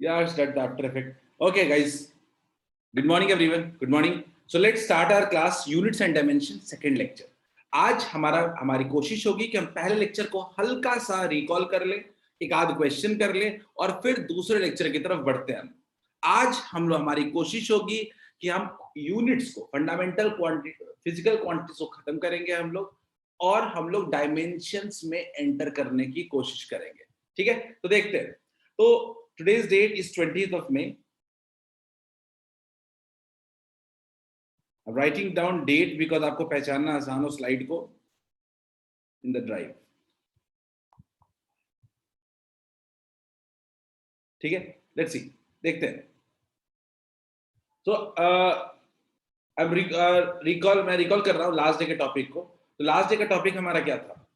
Yeah, start the After Effect. Okay, guys. Good morning, everyone. Good morning. So let's start our class Units and Dimensions second lecture. आज हमारी कोशिश होगी कि हम पहले lecture को हल्का सा रिकॉल कर ले, एक आध क्वेश्चन कर ले और फिर दूसरे लेक्चर की तरफ बढ़ते हैं। आज हम लोग हमारी कोशिश होगी कि हम यूनिट्स को फंडामेंटल क्वांटिटी फिजिकल क्वांटिटीज को खत्म करेंगे हम लोग और हम लोग डायमेंशंस में एंटर करने की कोशिश करेंगे। ठीक है, तो देखते हैं। तो today's date is 20th of May. I'm writing down date because आपको पहचानना आसान हो स्लाइड को in the drive. ठीक है, let's see, देखते हैं। तो अब मैं रिकॉल कर रहा हूँ लास्ट डे के टॉपिक को। तो लास्ट डे का टॉपिक हमारा क्या था?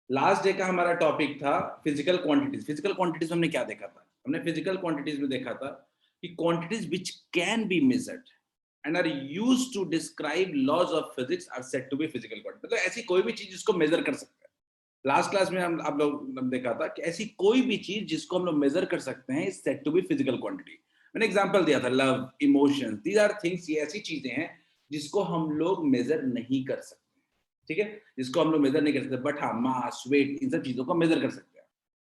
लास्ट डे का हमारा टॉपिक था फिजिकल क्वांटिटीज। फिजिकल क्वांटिटीज हमने क्या देखा था? हमने फिजिकल क्वांटिटीज में देखा था कि quantities which can be measured and are used to describe laws of physics are said to be physical quantity। मतलब ऐसी कोई भी चीज जिसको मेजर कर सकते हैं। लास्ट क्लास में हम आप लोग देखा था कि ऐसी कोई भी चीज जिसको हम लोग मेजर कर सकते हैं is said to be physical quantity. मैंने एग्जांपल दिया था love, emotions, these are things. ये ऐसी चीजें हैं जिसको हम लोग मेजर नहीं कर सकते। ठीक है, जिसको हम लोग मेजर नहीं कर सकते, बट हाँ मास, वेट, इन सब चीजों को मेजर कर सकते हैं।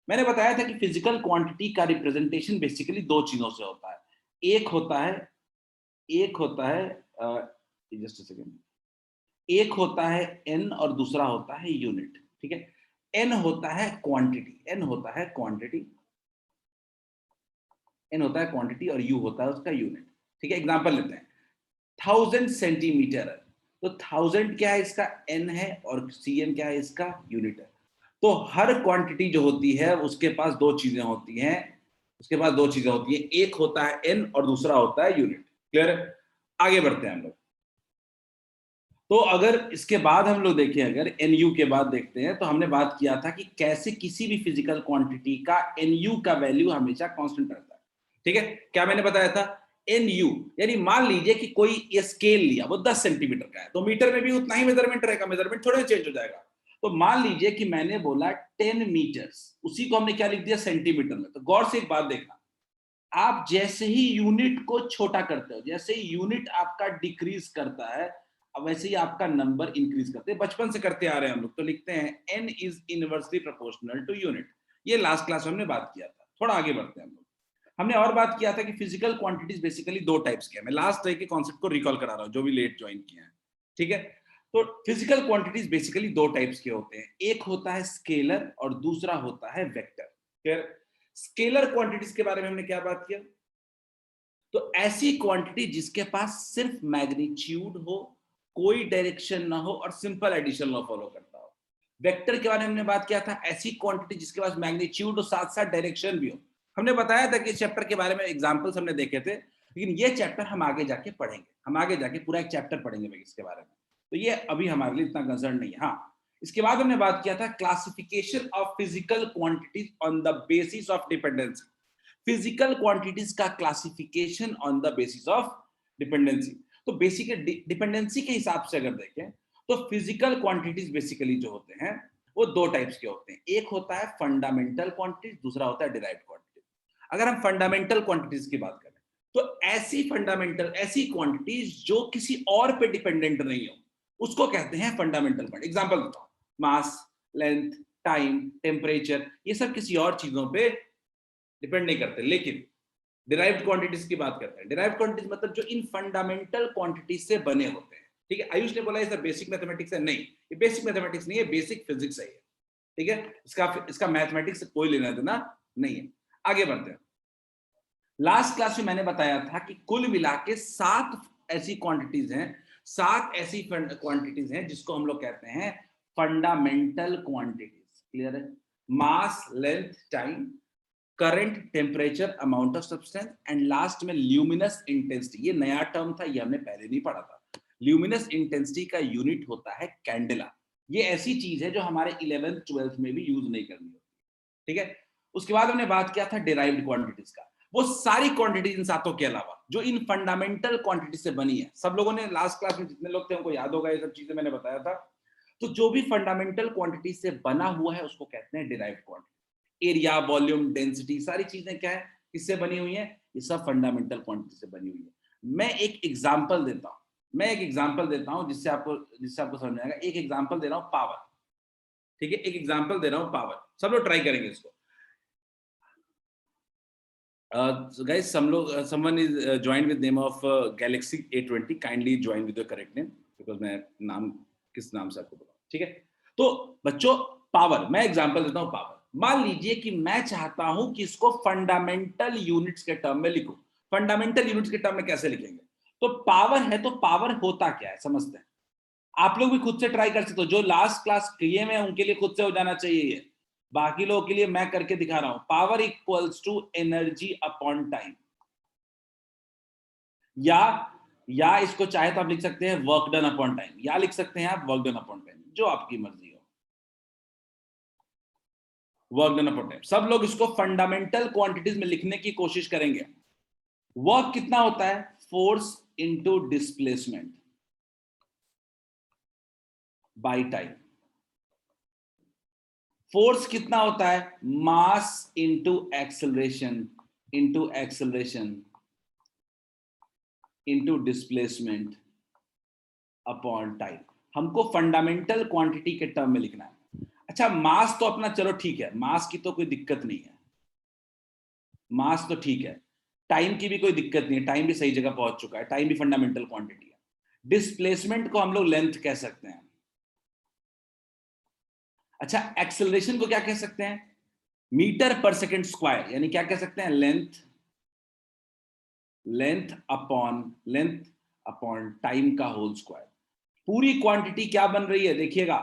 मैंने बताया था कि फिजिकल क्वांटिटी का रिप्रेजेंटेशन बेसिकली दो चीजों से होता है। एक होता है जस्ट सेकेंड, एक होता है एन और दूसरा होता है यूनिट। ठीक है, एन होता है क्वांटिटी, एन होता है क्वांटिटी और यू होता है उसका यूनिट। ठीक है, एग्जांपल लेते हैं। 1000 सेंटीमीटर। तो 1000 क्या है? इसका एन है और सीएम क्या है? इसका यूनिट है। तो हर क्वांटिटी जो होती है उसके पास दो चीजें होती हैं, एक होता है एन और दूसरा होता है यूनिट। क्लियर है? आगे बढ़ते हैं हम लोग। तो अगर इसके बाद हम लोग देखें, अगर एनयू के बाद देखते हैं, तो हमने बात किया था कि कैसे किसी भी फिजिकल क्वांटिटी का एनयू का वैल्यू हमेशा कांस्टेंट रहता है। ठीक है, क्या मैंने बताया था? एनयू यानी मान लीजिए कि कोई ये स्केल लिया, वो 10 सेंटीमीटर का है, तो मीटर में भी उतना ही मेजरमेंट रहेगा, मेजरमेंट थोड़ा चेंज हो जाएगा। तो मान लीजिए कि मैंने बोला 10 मीटर्स, उसी को हमने क्या लिख दिया? सेंटीमीटर में। तो गौर से एक बात देखना, आप जैसे ही यूनिट को छोटा करते हो, जैसे ही यूनिट आपका डिक्रीज करता है, अब वैसे ही आपका नंबर इंक्रीज करते हैं। बचपन से करते आ रहे हैं हम लोग, तो लिखते हैं n is inversely proportional to unit. ये लास्ट क्लास में हमने बात किया था। थोड़ा आगे बढ़ते हैं हम लोग। हमने और बात किया था कि फिजिकल क्वांटिटीज बेसिकली दो टाइप्स के हैं। मैं लास्ट टाइप के कॉन्सेप्ट को रिकॉल करा रहा हूं, जो भी लेट ज्वाइन किए हैं। ठीक है, तो फिजिकल क्वांटिटीज बेसिकली दो टाइप्स के होते हैं। एक होता है स्केलर और दूसरा होता है वेक्टर। स्केलर क्वांटिटीज के बारे में हमने क्या बात किया? तो ऐसी क्वांटिटी जिसके पास सिर्फ मैग्नीट्यूड हो, कोई डायरेक्शन ना हो और सिंपल एडिशन लॉ फॉलो करता हो। वेक्टर के बारे में हमने बात किया था, ऐसी क्वांटिटी जिसके पास मैग्नीट्यूड और साथ साथ डायरेक्शन भी हो। हमने बताया था कि इस चैप्टर के बारे में एग्जांपल्स हमने देखे थे, लेकिन ये चैप्टर हम आगे जाके पढ़ेंगे। हम आगे जाके पूरा एक चैप्टर पढ़ेंगे इसके बारे में, तो ये अभी हमारे लिए इतना कंसर्न नहीं है। हाँ, इसके बाद हमने बात किया था classification of physical quantities on the basis of dependency. Physical quantities का classification on the basis of dependency. तो बेसिकली डिपेंडेंसी के हिसाब से अगर देखें तो फिजिकल क्वांटिटीज बेसिकली जो होते हैं वो दो टाइप्स के होते हैं। एक होता है फंडामेंटल क्वांटिटीज, दूसरा होता है डिराइव्ड क्वांटिटीज। अगर हम फंडामेंटल क्वांटिटीज की बात करें तो ऐसी क्वांटिटीज जो किसी और पे डिपेंडेंट नहीं हो, उसको कहते हैं फंडामेंटल क्वांटिटी। एग्जांपल देता हूं, मास, लेंथ, टाइम, टेम्परेचर, ये सब किसी और चीजों पे डिपेंड नहीं करते। लेकिन डिराइव्ड क्वांटिटीज की बात करते हैं। डिराइव्ड क्वांटिटीज मतलब जो इन फंडामेंटल क्वांटिटीज से बने होते हैं। ठीक है, आयुष ने बोला ये सब बेसिक मैथमेटिक्स है। नहीं, ये बेसिक मैथमेटिक्स नहीं है, बेसिक फिजिक्स है ये। ठीक है, इसका मैथमेटिक्स से कोई लेना देना नहीं है। आगे बढ़ते हैं। लास्ट क्लास में मैंने बताया था कि कुल मिला के 7 ऐसी क्वांटिटीज हैं, 7 ऐसी क्वांटिटीज हैं जिसको हम लोग कहते हैं फंडामेंटल क्वांटिटीज। क्लियर है? Mass, length, time, current, temperature, amount of substance and last में ल्यूमिनस इंटेंसिटी। ये नया टर्म था, ये हमने पहले नहीं पढ़ा था। ल्यूमिनस इंटेंसिटी का यूनिट होता है कैंडेला। ये ऐसी चीज है जो हमारे 11th 12th में भी यूज नहीं करनी होती। ठीक है, उसके बाद हमने बात किया था डिराइव्ड क्वांटिटीज का। वो सारी क्वांटिटीज इन सातों के अलावा जो इन फंडामेंटल क्वांटिटी से बनी है। सब लोगों ने लास्ट क्लास में जितने लोग थे उनको याद होगा, ये सब चीजें मैंने बताया था। तो जो भी फंडामेंटल क्वांटिटी से बना हुआ है उसको कहते हैं derived quantity. Area, volume, density, सारी चीजें क्या है? किससे बनी हुई है? ये सब फंडामेंटल क्वांटिटी से बनी हुई है। मैं एक एग्जांपल देता हूं जिससे आपको समझ में आएगा। एक एग्जांपल दे रहा हूं पावर, ठीक है, एक एग्जांपल दे रहा हूं पावर, सब लोग ट्राई करेंगे इसको। So guys, someone is joined with name of Galaxy A20. Kindly join with the correct name because मैं नाम किस नाम से आपको बताऊं, ठीक है? तो बच्चों, पावर, मैं एग्जांपल देता हूं पावर। मान लीजिए कि मैं चाहता हूं कि इसको फंडामेंटल यूनिट्स के टर्म में लिखूं। फंडामेंटल यूनिट्स के टर्म में कैसे लिखेंगे? तो पावर है, तो पावर होता क्या है समझते हैं। आप लोग भी खुद से ट्राई कर सकते हो, जो लास्ट क्लास किए में उनके लिए खुद से हो जाना चाहिए ये, बाकी लोगों के लिए मैं करके दिखा रहा हूं। Power equals to energy upon time, या इसको चाहे तो आप लिख सकते हैं वर्क डन अपॉन टाइम, या लिख सकते हैं आप वर्क डन अपॉन टाइम, जो आपकी मर्जी हो, वर्क डन अपॉन टाइम। सब लोग इसको फंडामेंटल क्वांटिटीज में लिखने की कोशिश करेंगे। वर्क कितना होता है? Force into displacement by time. Force कितना होता है? Mass into acceleration into displacement upon time. हमको फंडामेंटल क्वांटिटी के टर्म में लिखना है। अच्छा, मास तो अपना चलो ठीक है, मास की तो कोई दिक्कत नहीं है, मास तो ठीक है। टाइम की भी कोई दिक्कत नहीं है, टाइम भी सही जगह पहुंच चुका है, टाइम भी फंडामेंटल क्वांटिटी है। डिस्प्लेसमेंट को हम लोग लेंथ कह सकते हैं। अच्छा, एक्सेलरेशन को क्या कह सकते हैं? मीटर पर सेकेंड स्क्वायर, यानी क्या कह सकते हैं? लेंथ अपॉन टाइम का होल स्क्वायर। पूरी क्वांटिटी क्या बन रही है देखिएगा,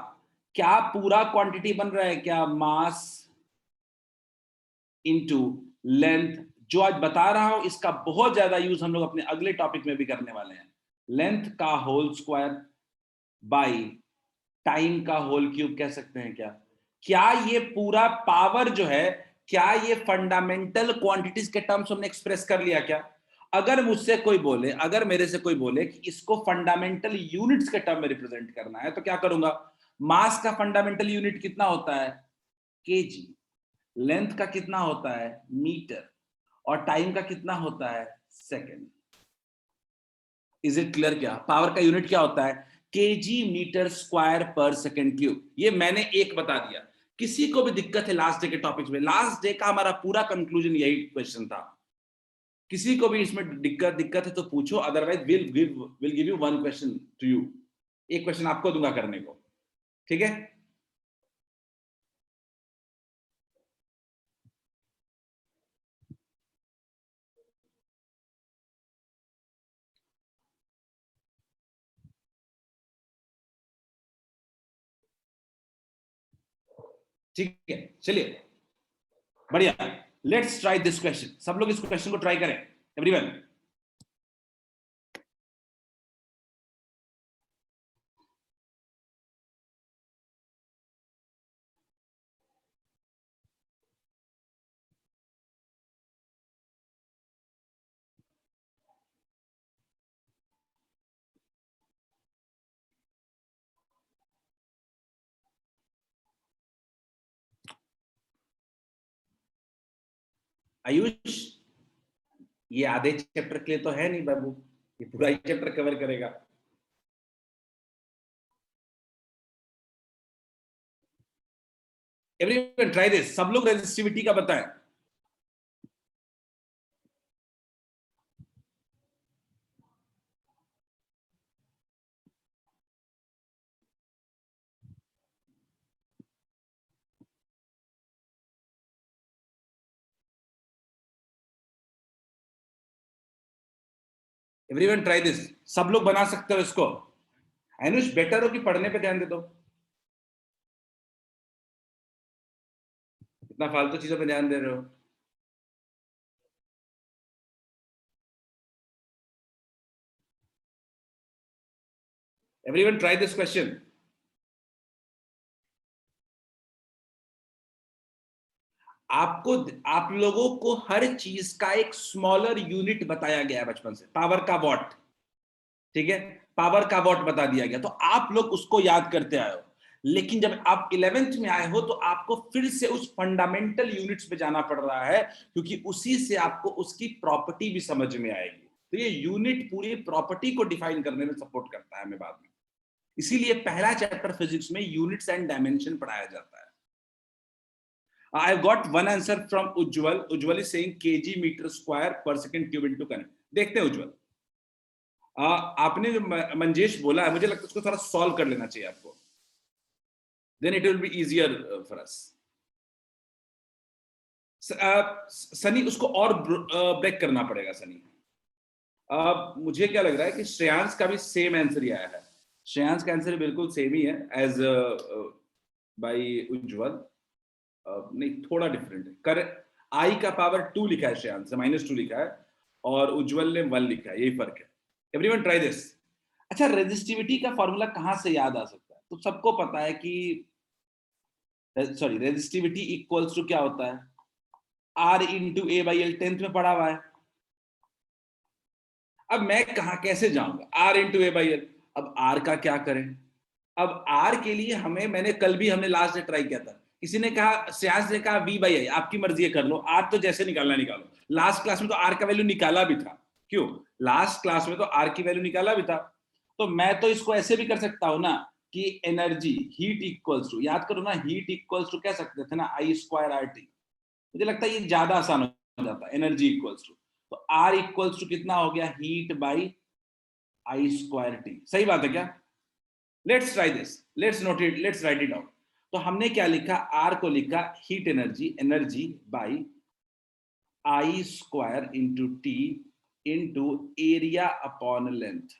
क्या पूरा क्वांटिटी बन रहा है? क्या मास इनटू लेंथ। जो आज बता रहा हूं इसका बहुत ज्यादा यूज हम लोग अपने अगले टॉपिक में भी करने वाले हैं। लेंथ का होल स्क्वायर बाई टाइम का होल क्यूब कह सकते हैं। क्या ये पूरा पावर जो है, क्या ये फंडामेंटल क्वांटिटीज के टर्म्स हमने एक्सप्रेस कर लिया क्या? अगर मुझसे कोई बोले, अगर मेरे से कोई बोले कि इसको फंडामेंटल यूनिट्स के टर्म में रिप्रेजेंट करना है, तो क्या करूंगा? मास का फंडामेंटल यूनिट कितना होता है? केजी। लेंथ का कितना होता है? मीटर। और टाइम का कितना होता है? सेकेंड। Is it clear? क्या पावर का यूनिट क्या होता है? केजी मीटर स्क्वायर पर सेकेंड क्यूब। ये मैंने एक बता दिया। किसी को भी दिक्कत है लास्ट डे के टॉपिक्स में? लास्ट डे का हमारा पूरा कंक्लूजन यही क्वेश्चन था। किसी को भी इसमें दिक्कत है तो पूछो, otherwise will give you one question to you. एक क्वेश्चन आपको दूंगा करने को, ठीक है? ठीक है, चलिए बढ़िया। Let's try this question. सब लोग इस क्वेश्चन को ट्राई करें, एवरीवन। आयुष, ये आधे चैप्टर के लिए तो है नहीं बाबू, ये पूरा ही चैप्टर कवर करेगा। Everyone try this. सब लोग रेजिस्टिविटी का बताएं। Everyone try this. सब लोग बना सकते हो इसको। अनुष, बेटर हो कि पढ़ने पे ध्यान दे दो? इतना फालतू चीजों पे ध्यान दे रहे हो। Everyone try this question. आप लोगों को हर चीज का एक स्मॉलर यूनिट बताया गया है बचपन से। पावर का वॉट, ठीक है, पावर का वॉट बता दिया गया, तो आप लोग उसको याद करते आए हो। लेकिन जब आप 11th में आए हो तो आपको फिर से उस फंडामेंटल यूनिट्स पे जाना पड़ रहा है, क्योंकि उसी से आपको उसकी प्रॉपर्टी भी समझ में आएगी। तो ये यूनिट पूरी प्रॉपर्टी को डिफाइन करने में सपोर्ट करता है हमें बाद में। इसीलिए पहला चैप्टर फिजिक्स में यूनिट्स एंड डायमेंशन पढ़ाया जाता है। I have got one answer from Ujjwal. Ujjwal is saying kg meter square per second cube into current. देखते हैं उज्जवल, आपने जो मंजेश बोला है, मुझे लगता है उसको थोड़ा सॉल्व कर लेना चाहिए आपको, then it will be easier for us. Sunny उसको और ब्रेक करना पड़ेगा सनी। मुझे क्या लग रहा है कि श्रेयांश का भी सेम आंसर ही आया है। श्रेयांश का आंसर बिल्कुल सेम ही है एज बाय उज्जवल। नहीं, थोड़ा डिफरेंट है। कर आई का पावर 2 लिखा है श्रेयांश से, -2 लिखा है, और उज्जवल ने 1 लिखा है, यही फर्क है। Everyone try this. अच्छा, रेजिस्टिविटी का फॉर्मूला कहां से याद आ सकता है? तो सबको पता है कि सॉरी, रेजिस्टिविटी इक्वल्स टू क्या होता है? R into A by L, 10th में पढ़ा हुआ है। अब मैं कहां कैसे जाऊंगा? R into A by L. अब R का क्या करें? अब R के लिए हमें, मैंने कल भी हमने लास्ट डे ट्राई किया था, किसी ने कहा, श्रेयांश ने कहा V बाई आई, आपकी मर्जी है कर लो, R तो जैसे निकालना निकालो। लास्ट क्लास में तो R का वैल्यू निकाला भी था। क्यों? लास्ट क्लास में तो R की वैल्यू निकाला भी था। तो मैं तो इसको ऐसे भी कर सकता हूं ना कि एनर्जी हीट इक्वल्स टू, याद करो ना, हीट इक्वल्स टू कह सकते थे ना I स्क्वायर RT। मुझे लगता है ये ज्यादा आसान हो जाता है, एनर्जी इक्वल्स टू। तो R इक्वल्स टू कितना हो गया? Heat by I square T। सही बात है क्या? Let's try this, let's note it, let's write it down. तो हमने क्या लिखा? R को लिखा heat energy, energy by I square into T into area upon length.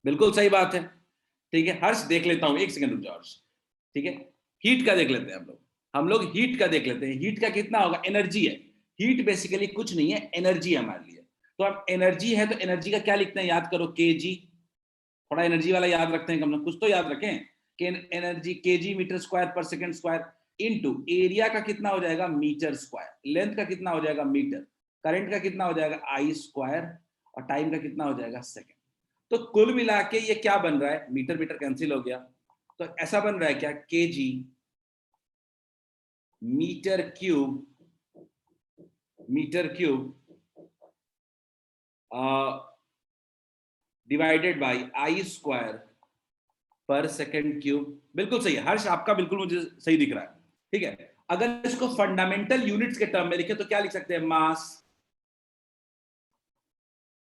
बिल्कुल सही बात है। ठीक है, हर्ष देख लेता हूं, एक सेकंड रुक जाओ हर्ष। ठीक है, हीट का देख लेते हैं हम लोग हीट का देख लेते हैं। हीट का कितना होगा? एनर्जी है। हीट बेसिकली कुछ नहीं है, एनर्जी है हमारे लिए। तो अब एनर्जी है तो एनर्जी का क्या लिखते हैं? याद करो, केजी। थोड़ा एनर्जी वाला याद रखते हैं हम लोग, कुछ तो याद रखें कि एनर्जी केजी मीटर स्क्वायर पर सेकंड स्क्वायर इनटू एरिया का कितना हो जाएगा? Metre square. लेंथ का कितना हो जाएगा? मीटर। करंट का कितना हो जाएगा? आई स्क्वायर। और टाइम का कितना हो जाएगा? सेकंड। तो कुल मिला के ये क्या बन रहा है? मीटर मीटर कैंसिल हो गया, तो ऐसा बन रहा है क्या? Kg metre cube, metre cube divided by I square पर सेकंड क्यूब। बिल्कुल सही है हर्ष, आपका बिल्कुल मुझे सही दिख रहा है। ठीक है, अगर इसको फंडामेंटल यूनिट्स के टर्म में लिखे तो क्या लिख सकते हैं? मास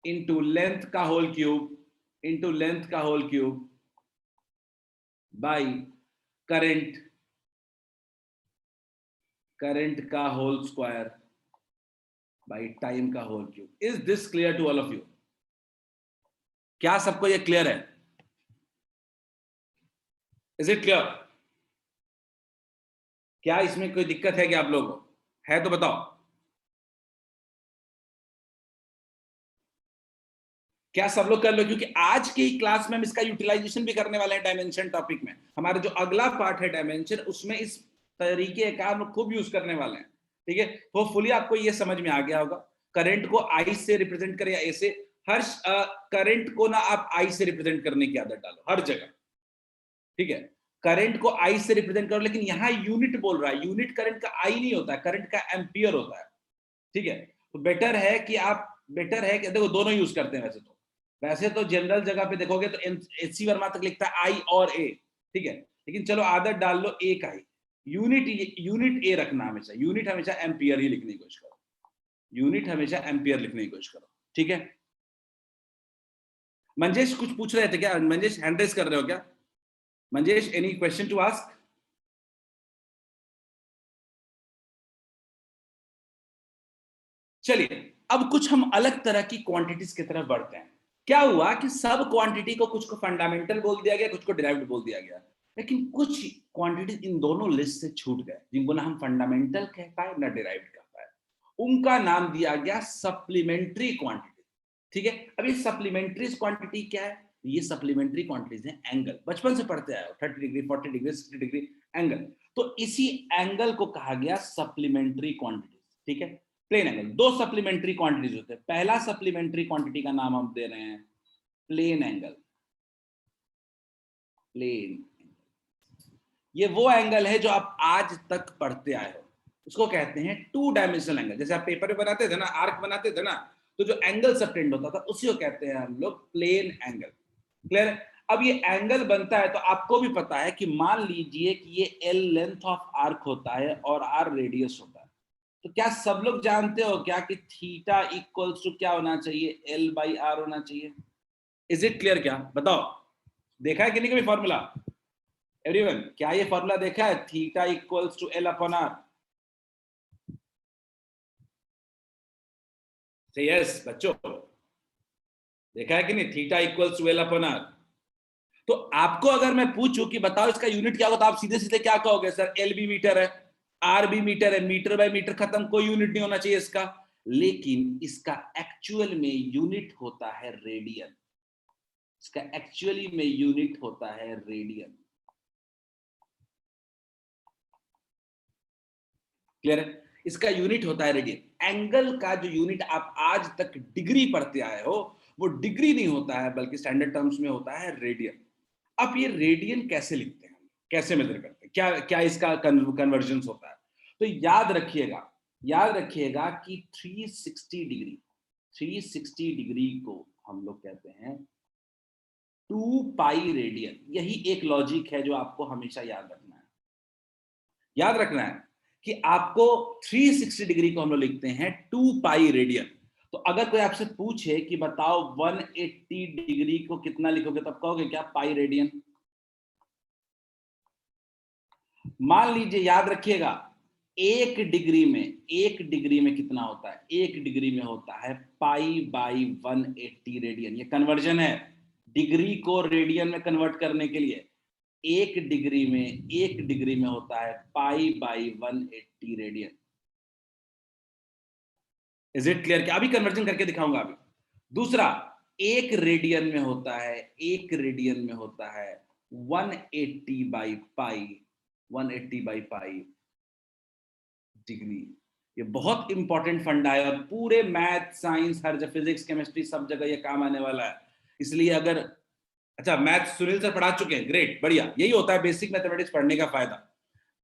इंटू लेंथ का होल क्यूब, इंटू लेंथ का whole cube by current, current का होल स्क्वायर बाई टाइम का whole cube. Is this clear to all of you? क्या सबको ये क्लियर है? Is it clear? क्या इसमें कोई दिक्कत है क्या आप लोगों को? है तो बताओ। क्या सब लोग कर लो? क्योंकि आज की क्लास में हम इसका यूटिलाइजेशन भी करने वाले हैं। डायमेंशन टॉपिक में हमारा जो अगला पार्ट है डायमेंशन, उसमें इस तरीके का हम खूब यूज करने वाले हैं। ठीक है, होपफुली आपको ये समझ में आ गया होगा। करंट को आई से रिप्रेजेंट करें या ए से। हर करंट को ना आप आई से रिप्रेजेंट करने की आदत डालो हर जगह। ठीक है, करंट को आई से रिप्रेजेंट करो, लेकिन यहां यूनिट बोल रहा है। यूनिट करंट का आई नहीं होता है, करंट का एम्पियर होता है। ठीक है, तो बेटर है कि आप, बेटर है कि देखो दोनों यूज करते हैं वैसे तो जनरल जगह पे देखोगे तो एचसी वर्मा तक लिखता है आई और ए। ठीक है, लेकिन चलो आदत डाल लो ए का ही। यूनिट, यूनिट ए रखना हमेशा, यूनिट हमेशा एम्पियर ही लिखने की कोशिश करो, यूनिट हमेशा एम्पियर लिखने की कोशिश करो। ठीक है, मंजेश कुछ पूछ रहे थे क्या? मंजेश हैंड रेज कर रहे हो क्या? Manjesh, any question to ask? चलिए, अब कुछ हम अलग तरह की क्वांटिटीज की तरफ बढ़ते हैं। क्या हुआ कि सब क्वांटिटी को, कुछ को फंडामेंटल बोल दिया गया, कुछ को डिराइव्ड बोल दिया गया, लेकिन कुछ क्वांटिटीज इन दोनों लिस्ट से छूट गए, जिनको ना हम फंडामेंटल कह पाए ना डिराइव्ड कह पाए। उनका नाम दिया गया सप्लीमेंट्री क्वांटिटी। ठीक है, अब ये सप्लीमेंट्री क्वांटिटी क्या है? ये सप्लीमेंट्री क्वांटिटीज हैं एंगल। बचपन से पढ़ते आए हो, 30 डिग्री, 40 डिग्री, 60 डिग्री एंगल। तो इसी एंगल को कहा गया सप्लीमेंट्री क्वांटिटी। ठीक है, प्लेन एंगल। दो सप्लीमेंट्री क्वांटिटीज होते हैं। पहला सप्लीमेंट्री क्वांटिटी का नाम हम दे रहे हैं प्लेन एंगल, प्लेन। ये वो एंगल है जो आप आज तक पढ़ते आए हो, उसको कहते हैं टू डायमेंशनल एंगल। जैसे आप पेपर पे बनाते थे ना, आर्क बनाते थे ना, तो जो एंगल सबटेंड होता था उसी को कहते हैं हम लोग प्लेन एंगल। क्लियर? अब ये एंगल बनता है तो आपको भी पता है कि मान लीजिए कि ये एल लेंथ ऑफ आर्क होता है और आर रेडियस होता है, तो क्या सब लोग जानते हो क्या कि थीटा इक्वल्स टू क्या होना चाहिए? एल बाई आर होना चाहिए। Is it clear? क्या बताओ, देखा है कि नहीं कभी फॉर्मूला? एवरीवन, क्या ये फॉर्मूला देखा है? Theta equals to L upon R. से यस बच्चों, देखा है कि नहीं? Theta equals to L upon R. तो आपको अगर मैं पूछूं कि बताओ इसका यूनिट क्या होगा, तो आप सीधे सीधे क्या कहोगे? सर एल भी मीटर है, आर भी मीटर है, मीटर बाय मीटर खत्म, कोई यूनिट नहीं होना चाहिए इसका। लेकिन इसका एक्चुअल में यूनिट होता है रेडियन। इसका एक्चुअली में यूनिट होता है रेडियन। क्लियर है? इसका यूनिट होता है रेडियन। एंगल का जो यूनिट आप आज तक डिग्री पढ़ते आए हो, वो डिग्री नहीं होता है, बल्कि स्टैंडर्ड टर्म्स में होता है रेडियन। अब ये रेडियन कैसे लिखते हैं, कैसे मेजर करते हैं, क्या क्या इसका कन्वर्जन होता है? तो याद रखिएगा कि 360 डिग्री को हम लोग कहते हैं 2 पाई रेडियन। यही एक लॉजिक है जो आपको हमेशा याद रखना है। याद रखना है कि आपको 360 डिग्री को हम लोग लिखते हैं 2 पाई रेडियन। तो अगर कोई आपसे पूछे कि बताओ 180 डिग्री को कितना लिखोगे, तब कहोगे क्या? Pi radian. मान लीजिए, याद रखिएगा, एक डिग्री में कितना होता है? एक डिग्री में होता है पाई बाई 180 रेडियन। ये कन्वर्जन है, डिग्री को रेडियन में कन्वर्ट करने के लिए। एक डिग्री में होता है pi by 180 radian. Is it clear? क्या अभी कन्वर्जन करके दिखाऊंगा अभी। दूसरा, एक रेडियन में होता है 180 by pi, 180 by pi degree. ये बहुत इंपॉर्टेंट फंडा है और पूरे मैथ, साइंस, हर जगह, फिजिक्स, केमिस्ट्री, सब जगह ये काम आने वाला है। इसलिए अगर, अच्छा मैथ सुनील सर पढ़ा चुके हैं, ग्रेट, बढ़िया। यही होता है बेसिक मैथमेटिक्स पढ़ने का फायदा।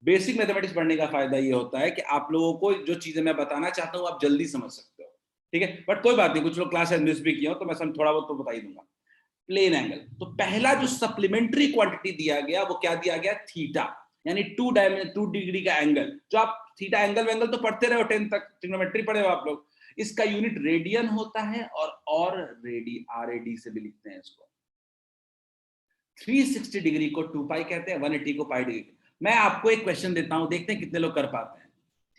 बेसिक मैथमेटिक्स पढ़ने का फायदा ये होता है कि आप लोगों को जो चीजें मैं बताना चाहता हूँ आप जल्दी समझ सकते हो। ठीक है, बट कोई बात नहीं, कुछ लोग क्लास मिस भी किया हो तो मैं थोड़ा बहुत तो बता ही दूंगा। प्लेन एंगल, तो पहला जो सप्लीमेंट्री क्वांटिटी दिया गया वो क्या दिया गया? थीटा, यानी 2 डिग्री का एंगल। जो आप थीटा एंगल वेंगल तो पढ़ते रहे हो, 10 तक ट्रिग्नोमेट्री पढ़े हो आप लोग। इसका यूनिट रेडियन होता है और रेडी, आरएडी से भी लिखते हैं इसको। 360 डिग्री को 2 पाई कहते हैं, 180 को पाई डिग्री। मैं आपको एक क्वेश्चन देता हूं, देखते हैं कितने लोग कर पाते हैं।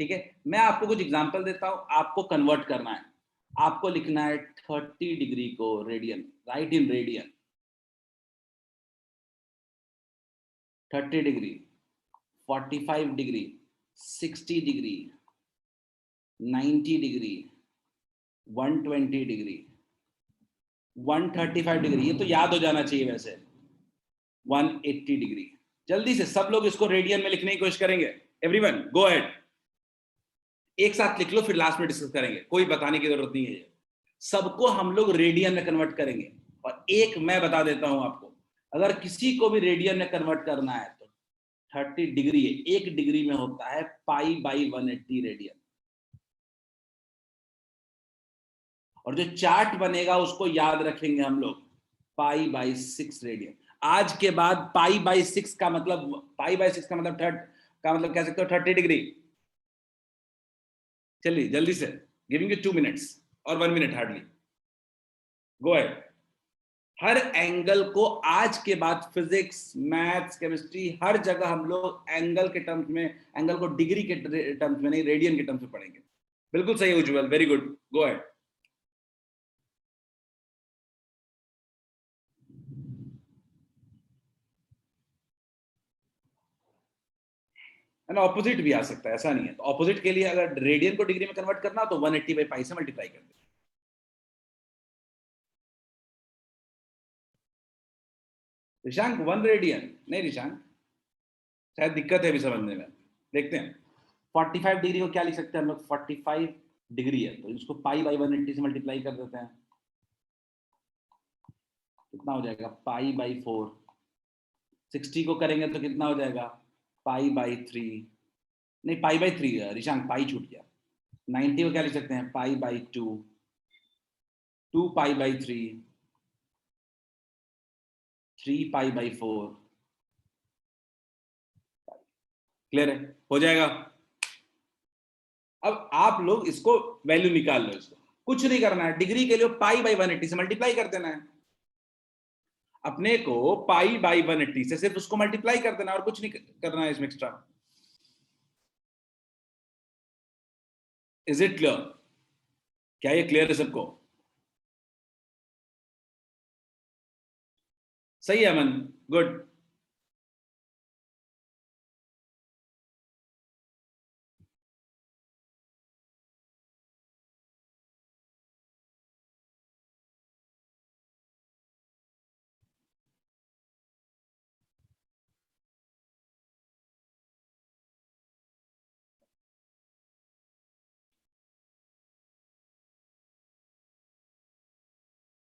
ठीक है, मैं आपको कुछ एग्जांपल देता हूं, आपको कन्वर्ट करना है। आपको लिखना है 30 डिग्री को radian, right in radian. 30 degree, 45 degree, 60 degree, 90 degree, 120 degree, 135 degree. ये तो याद हो जाना चाहिए वैसे। 180 डिग्री। जल्दी से सब लोग इसको रेडियन में लिखने की कोशिश करेंगे। एवरीवन गो अहेड, एक साथ लिख लो, फिर लास्ट में डिस्कस करेंगे, कोई बताने की जरूरत नहीं है। सबको हम लोग रेडियन में कन्वर्ट करेंगे। और एक मैं बता देता हूं आपको, अगर किसी को भी रेडियन में कन्वर्ट करना है तो 30 डिग्री है, एक डिग्री में होता है पाई बाई 180 रेडियन। और जो चार्ट बनेगा उसको याद रखेंगे हम लोग, पाई बाई 6 रेडियन। आज के बाद पाई बाई 6 का मतलब, पाई बाई 6 का मतलब थर्ड का मतलब कह सकते हो 30 डिग्री। चलिए जल्दी से, गिविंग यू 2 मिनट्स और 1 मिनट हार्डली, गो अहेड। हर एंगल को आज के बाद फिजिक्स, मैथ्स, केमिस्ट्री, हर जगह हम लोग एंगल के टर्म्स में, एंगल को डिग्री के टर्म्स में नहीं, रेडियन के टर्म्स में पढ़ेंगे। बिल्कुल सही उज्जवल, वेरी गुड, गो अहेड। है ना, ऑपोजिट भी आ सकता है, ऐसा नहीं है। तो ऑपोजिट के लिए अगर रेडियन को डिग्री में कन्वर्ट करना तो 180 बाई पाई से मल्टीप्लाई कर दे। ऋषांक 1 रेडियन नहीं ऋषांक, शायद दिक्कत है अभी समझने में, देखते हैं। 45 डिग्री को क्या लिख सकते हैं हम लोग? 45 डिग्री है तो इसको पाई बाई 180 से मल्टीप्लाई कर देते हैं, कितना हो जाएगा? Pi by 4। 60 को करेंगे तो कितना हो जाएगा? पाई बाई 3, नहीं पाई बाई 3 रिशांक, पाई छूट गया, 90 को क्या लिख सकते हैं, pi by 2, 2 pi by 3, 3 pi by 4। Clear है, हो जाएगा। अब आप लोग इसको वैल्यू निकाल लो, इसको कुछ नहीं करना है, डिग्री के लिए पाई बाई 180 से मल्टीप्लाई कर देना है। अपने को पाई बाई 180 से सिर्फ उसको मल्टीप्लाई कर देना और कुछ नहीं करना है इसमें एक्स्ट्रा। Is it clear? क्या ये क्लियर है सबको? सही है अमन, गुड।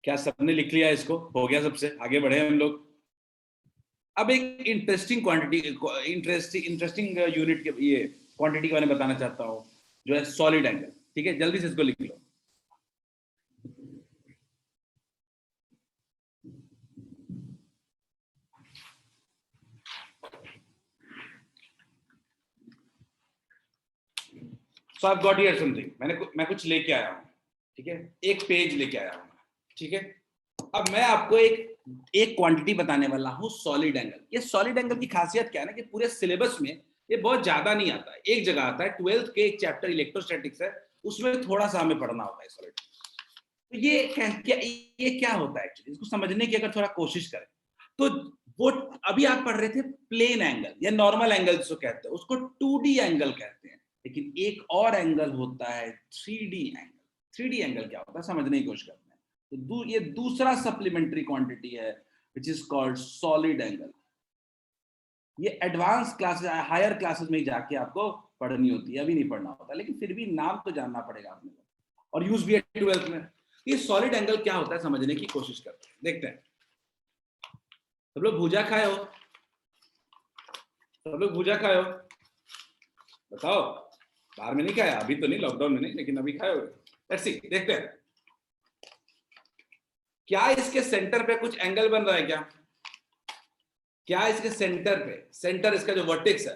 क्या सबने लिख लिया इसको? हो गया सबसे, आगे बढ़े हम लोग। अब एक इंटरेस्टिंग क्वांटिटी, इंटरेस्टिंग यूनिट के ये क्वांटिटी के बारे में बताना चाहता हूं, जो है सॉलिड एंगल। ठीक है, जल्दी से इसको लिख लो। सो आई गॉट हियर समथिंग, मैं कुछ लेके आया हूं। ठीक है, एक पेज लेके आया हूं। ठीक है, अब मैं आपको एक क्वांटिटी बताने वाला हूं, सॉलिड एंगल। ये सॉलिड एंगल की खासियत क्या है ना, कि पूरे सिलेबस में ये बहुत ज्यादा नहीं आता है, एक जगह आता है, 12th के एक चैप्टर इलेक्ट्रोस्टैटिक्स है, उसमें थोड़ा सा हमें पढ़ना होता है सॉलिड। तो ये क्या होता है एक्चुअली, इसको समझने की अगर थोड़ा कोशिश करें तो वो अभी आप पढ़ रहे थे प्लेन एंगल या नॉर्मल एंगल जिसको कहते हैं, उसको 2D एंगल कहते हैं। लेकिन एक और एंगल होता है 3D एंगल। 3D एंगल क्या होता है समझने की कोशिश करते हैं। तो ये दूसरा सप्लीमेंट्री क्वांटिटी है which is called solid angle. ये एडवांस क्लासेस, हायर क्लासेस में जाके आपको पढ़नी होती है, अभी नहीं पढ़ना होता, लेकिन फिर भी नाम तो जानना पड़ेगा आपने, और यूज भी है 12th में। ये सॉलिड एंगल क्या होता है समझने की कोशिश करते हैं, देखते हैं। सब लोग भुजा खाए हो? सब लोग भुजा खाए हो? बताओ। बाहर में नहीं खाया, अभी तो नहीं, लॉकडाउन में नहीं, लेकिन अभी खाए हो? लेट्स सी, देखते हैं। क्या इसके सेंटर पे कुछ एंगल बन रहा है क्या? क्या इसके सेंटर पे, सेंटर इसका जो वर्टेक्स है,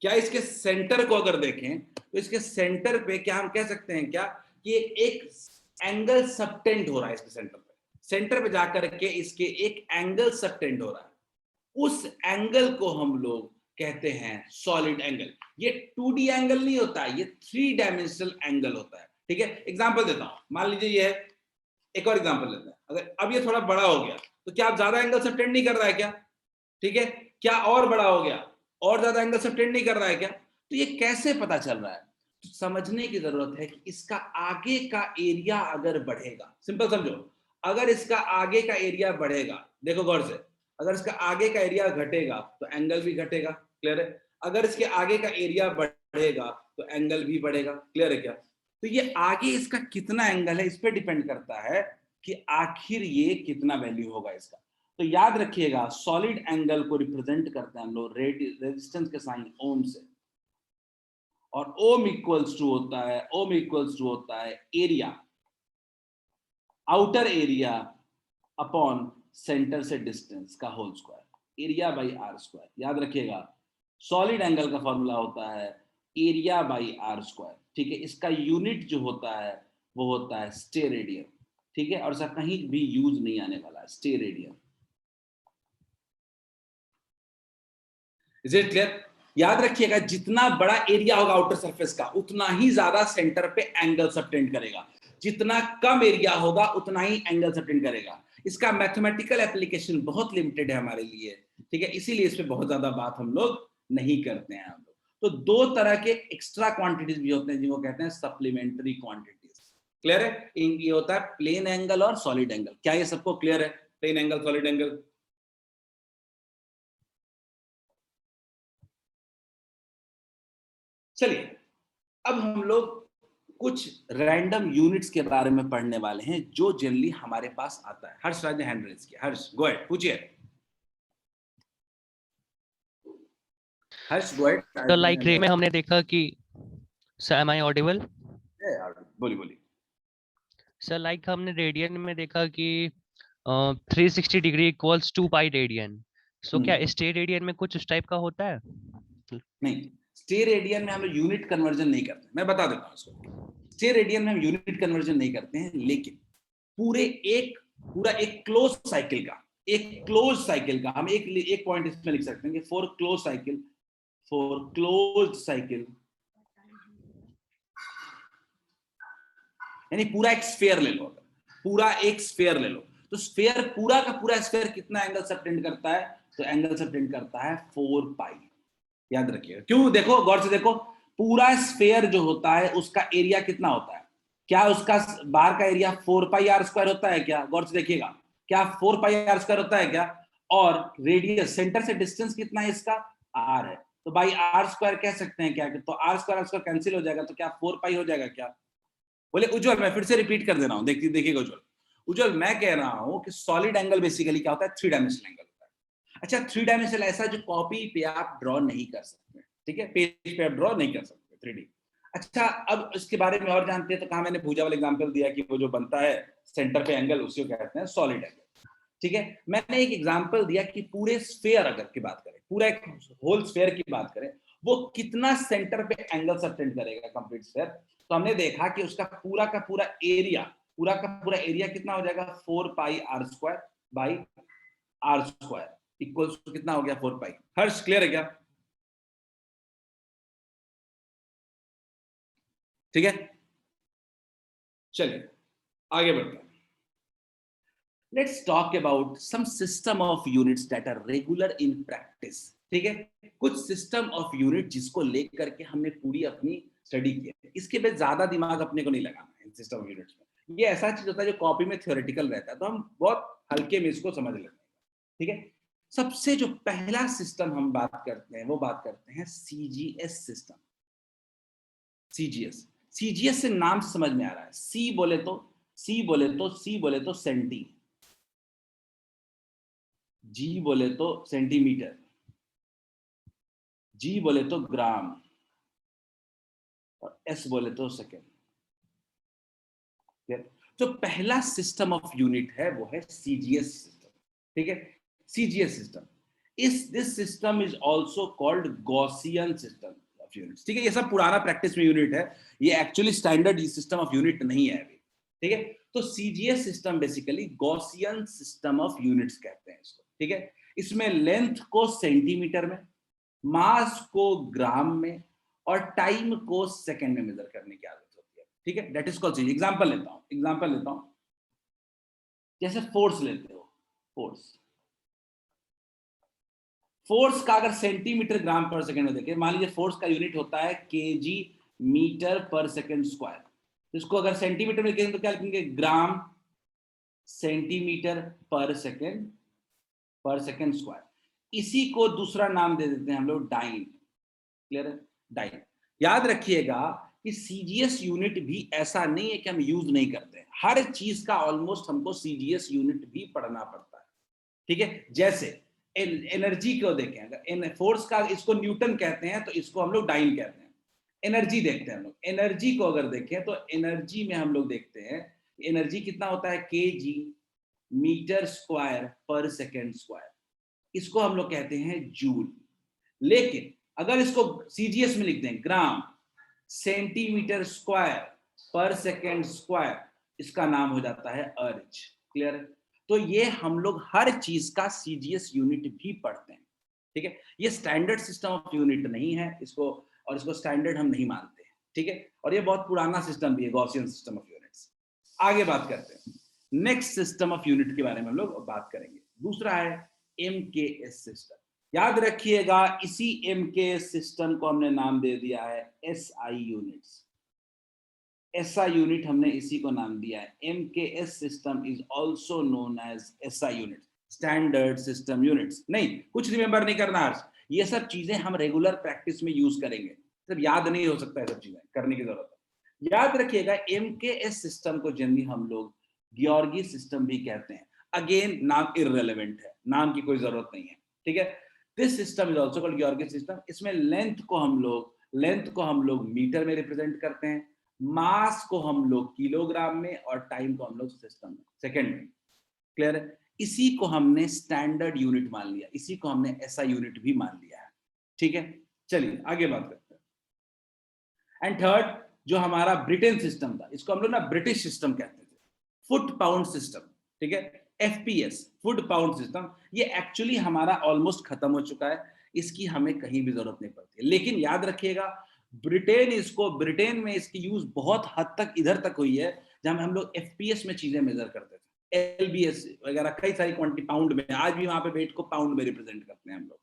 क्या इसके सेंटर को अगर देखें तो इसके सेंटर पे क्या हम कह सकते हैं क्या कि एक एंगल सबटेंड हो रहा है इसके सेंटर पे। सेंटर पे जाकर के इसके एक एंगल सबटेंड हो रहा है, उस एंगल को हम लोग कहते हैं सॉलिड एंगल। ये 2D एंगल नहीं होता है, ये 3 डायमेंशनल एंगल होता है। ठीक है, एग्जांपल देता हूं, मान लीजिए ये है, एक और एग्जांपल लेते हैं। अगर अब ये थोड़ा बड़ा हो गया तो क्या आप ज्यादा एंगल सबटेंड नहीं कर रहा है क्या? ठीक है, क्या और बड़ा हो गया, और ज्यादा एंगल सबटेंड नहीं कर रहा है क्या? तो ये कैसे पता चल रहा है? तो समझने की जरूरत है कि इसका आगे का एरिया अगर बढ़ेगा, सिंपल समझो, अगर इसका आगे का एरिया बढ़ेगा, देखो गौर से, अगर इसका आगे का एरिया घटेगा तो एंगल भी घटेगा। क्लियर है? अगर इसके आगे का एरिया बढ़ेगा तो एंगल भी बढ़ेगा। क्लियर है क्या? तो ये आगे इसका कितना एंगल है इस पर डिपेंड करता है कि आखिर ये कितना वैल्यू होगा इसका। तो याद रखिएगा, सॉलिड एंगल को रिप्रेजेंट करते हैं हम लोग रेजिस्टेंस के साइन ओम से, और ओम इक्वल्स टू होता है, ओम इक्वल्स टू होता है area, outer area upon centre से डिस्टेंस का whole square, area by are square. याद रखिएगा, सॉलिड एंगल का फॉर्मूला होता है एरिया बाई आर स्क्वायर। ठीक है, इसका यूनिट जो होता है वो होता है स्टेरेडियन। ठीक है, और इसका कहीं भी यूज नहीं आने वाला है, स्टेरेडियन। Is it clear? याद रखिएगा, जितना बड़ा एरिया होगा आउटर सरफेस का, उतना ही ज्यादा सेंटर पे एंगल सबटेंड करेगा, जितना कम एरिया होगा उतना ही एंगल सबटेंड करेगा। इसका मैथमेटिकल एप्लीकेशन बहुत लिमिटेड है हमारे लिए। ठीक है, इसीलिए इस पे बहुत ज्यादा बात हम लोग नहीं करते हैं हम लोग। तो दो तरह के एक्स्ट्रा क्वांटिटीज भी होते हैं जिनको कहते हैं सप्लीमेंट्री क्वांटिटीज। क्लियर है? ये होता है प्लेन एंगल और सॉलिड एंगल। क्या ये सबको क्लियर है? Plane angle, solid angle. चलिए, अब हम लोग कुछ रैंडम यूनिट्स के बारे में पढ़ने वाले हैं जो जनरली हमारे पास आता है। हर्ष राज ने हैंड रेज किया। हर्ष, गो अहेड, पूछिए। हर्ष गो अहेड। तो लाइक रे में हमने देखा कि सर एम आई ऑडिबल? बोलिए बोलिए। सर लाइक हमने रेडियन में देखा कि 360 डिग्री इक्वल्स 2 पाई रेडियन। सो क्या स्टे रेडियन में कुछ उस टाइप का होता है? नहीं, स्टे रेडियन में हम लोग यूनिट कन्वर्जन नहीं करते। मैं बता देता हूँ इसको। स्टे रेडियन में हम यूनिट कन्वर्जन नहीं करते हैं, लेकिन पूरा एक क्लोज साइकिल का हम एक पॉइंट इसमें लिख सकते हैं कि फॉर क्लोज साइकिल यानी पूरा एक स्फीयर ले लो। पूरा एक स्फीयर ले लो तो स्फीयर पूरा का पूरा स्फीयर कितना एंगल सबटेंड करता है? तो एंगल सबटेंड करता है 4 पाई। याद रखिएगा। क्यों? देखो गौर से देखो, पूरा स्फीयर जो होता है उसका एरिया कितना होता है? क्या उसका बाहर का एरिया 4 पाई आर स्क्वायर होता है क्या? गौर से देखिएगा, क्या 4 पाई आर स्क्वायर होता है क्या? और रेडियस सेंटर से डिस्टेंस कितना है इसका? आर है, तो बाई आर स्क्वायर कह सकते हैं क्या? तो आर स्क्वायर कैंसिल हो जाएगा, तो क्या 4 पाई हो जाएगा क्या? बोले उज्जवल, मैं फिर से रिपीट कर दे रहा हूं, देखिएगा उज्जवल मैं कह रहा हूं कि सॉलिड एंगल बेसिकली क्या होता है? 3 डायमेंशनल एंगल होता है। अच्छा, 3 डायमेंशनल ऐसा जो कॉपी पे आप ड्रॉ नहीं कर सकते, ठीक है, पेज पे आप ड्रॉ नहीं कर सकते 3D। अच्छा, अब इसके बारे में और जानते हैं तो कहा मैंने भुजा वाला एग्जांपल दिया कि वो जो बनता है सेंटर पे एंगल, उसी को कहते हैं सॉलिड एंगल, ठीक है। मैंने एक एग्जांपल दिया कि पूरे स्फीयर अगर की बात करें, पूरा एक होल स्फीयर की बात करें, वो कितना सेंटर पे एंगल सबटेंड करेगा कंप्लीट स्फीयर। तो हमने देखा कि उसका पूरा का पूरा एरिया कितना हो जाएगा? 4 pi r square by are square equals to कितना हो गया? 4 पाई। हर्ष क्लियर है क्या? ठीक है, चलिए आगे बढ़ते हैं। Let's talk about some system of units that are regular in practice. ठीक है, कुछ सिस्टम ऑफ यूनिट जिसको लेकर के हमने पूरी अपनी स्टडी की है। इसके पे ज्यादा दिमाग अपने को नहीं लगाना है। सिस्टम ऑफ यूनिट्स में ये ऐसा चीज होता है जो कॉपी में थ्योरेटिकल रहता है, तो हम बहुत हल्के में इसको समझ लेते हैं। ठीक है, सबसे जो पहला सिस्टम हम बात करते हैं वो बात करते हैं सीजीएस सिस्टम। सीजीएस से नाम से समझ में आ रहा है, सी बोले तो सेंटी, जी बोले तो सेंटीमीटर, जी बोले तो ग्राम, और एस बोले तो सेकेंड। जो पहला सिस्टम ऑफ यूनिट है वो है सीजीएस सिस्टम। ठीक है, CGS system this system is also called Gaussian system of units. ठीक है, ये सब पुराना प्रैक्टिस में यूनिट है, ये actually standard system of unit नहीं है अभी। ठीक है, तो CGS system basically Gaussian system of units कहते हैं इसको। ठीक है, इसमें लेंथ को सेंटीमीटर में, मास को ग्राम में, और टाइम को सेकंड में मेजर करने की आदत होती है। ठीक है, दैट इज कॉल्ड। एग्जांपल लेता हूं, जैसे फोर्स लेते हो, फोर्स का अगर सेंटीमीटर ग्राम पर सेकंड में देखें, मान लीजिए फोर्स का यूनिट होता है केजी मीटर पर सेकंड स्क्वायर, इसको अगर सेंटीमीटर में लिखेंगे तो क्या लिखेंगे? ग्राम सेंटीमीटर पर सेकंड स्क्वायर। इसी को दूसरा नाम दे देते हैं हम लोग डाइन। क्लियर है? डाइन। याद रखिएगा कि सीजीएस यूनिट भी ऐसा नहीं है कि हम यूज नहीं करते, हर चीज का ऑलमोस्ट हमको सीजीएस यूनिट भी पढ़ना पड़ता है। ठीक है, जैसे एनर्जी को देखें, अगर फोर्स का इसको न्यूटन कहते हैं तो इसको हम लोग डाइन कहते हैं। एनर्जी देखते हैं हम लोग, एनर्जी को अगर देखें तो एनर्जी में हम लोग देखते हैं एनर्जी कितना होता है? केजी मीटर स्क्वायर पर सेकेंड स्क्वायर, इसको हम लोग कहते हैं जूल। लेकिन अगर इसको सीजीएस में लिख दें ग्राम सेंटीमीटर स्क्वायर पर सेकेंड स्क्वायर, इसका नाम हो जाता है अर्ज। क्लियर है? तो ये हम लोग हर चीज का सीजीएस यूनिट भी पढ़ते हैं। ठीक है, ये स्टैंडर्ड सिस्टम ऑफ यूनिट नहीं है, इसको स्टैंडर्ड हम नहीं मानते हैं। ठीक है, और ये बहुत पुराना सिस्टम भी है, गॉसियन सिस्टम ऑफ यूनिट्स। आगे बात करते हैं, नेक्स्ट सिस्टम ऑफ यूनिट के बारे में हम लोग बात करेंगे। दूसरा है एमकेएस सिस्टम। याद रखिएगा, इसी एमकेएस सिस्टम को हमने नाम दे दिया है एसआई यूनिट्स। एसआई यूनिट हमने इसी को नाम दिया है। MKS system is also known as SI unit, standard system units. नहीं, कुछ रिमेंबर नहीं करना, ये सब चीजें हम रेगुलर प्रैक्टिस में यूज करेंगे, सिर्फ याद नहीं हो सकता है, सब चीजें करने की जरूरत है। याद रखिएगा, एमकेएस सिस्टम को जनरली हम लोग गियोर्गी सिस्टम भी कहते हैं। अगेन नाम इररिलेवेंट है, नाम की कोई जरूरत नहीं है। ठीक है, this system is also called George system. इसमें लेंथ को हम लोग मीटर में रिप्रेजेंट करते हैं, मास को हम लोग किलोग्राम में, और टाइम को हम लोग सिस्टम में, सेकेंड में। क्लियर है? इसी को हमने स्टैंडर्ड यूनिट मान लिया, इसी को हमने ऐसा यूनिट भी मान लिया है। ठीक है, चलिए आगे बात करते हैं। एंड थर्ड, जो हमारा ब्रिटेन सिस्टम था, इसको हम लोग ना ब्रिटिश सिस्टम कहते थे, फुट पाउंड सिस्टम। ठीक है, एफपीएस, फुट पाउंड सिस्टम, ये एक्चुअली हमारा ऑलमोस्ट खत्म हो चुका है, इसकी हमें कहीं भी जरूरत नहीं पड़ती है। लेकिन याद रखिएगा, ब्रिटेन में इसकी यूज बहुत हद तक इधर तक हुई है, जहां हम लोग एफपीएस में चीजें मेजर करते थे, एलबीएस वगैरह कई सारी क्वांटिटी पाउंड में, आज भी वहां पे वेट को पाउंड में रिप्रेजेंट करते हैं हम लोग।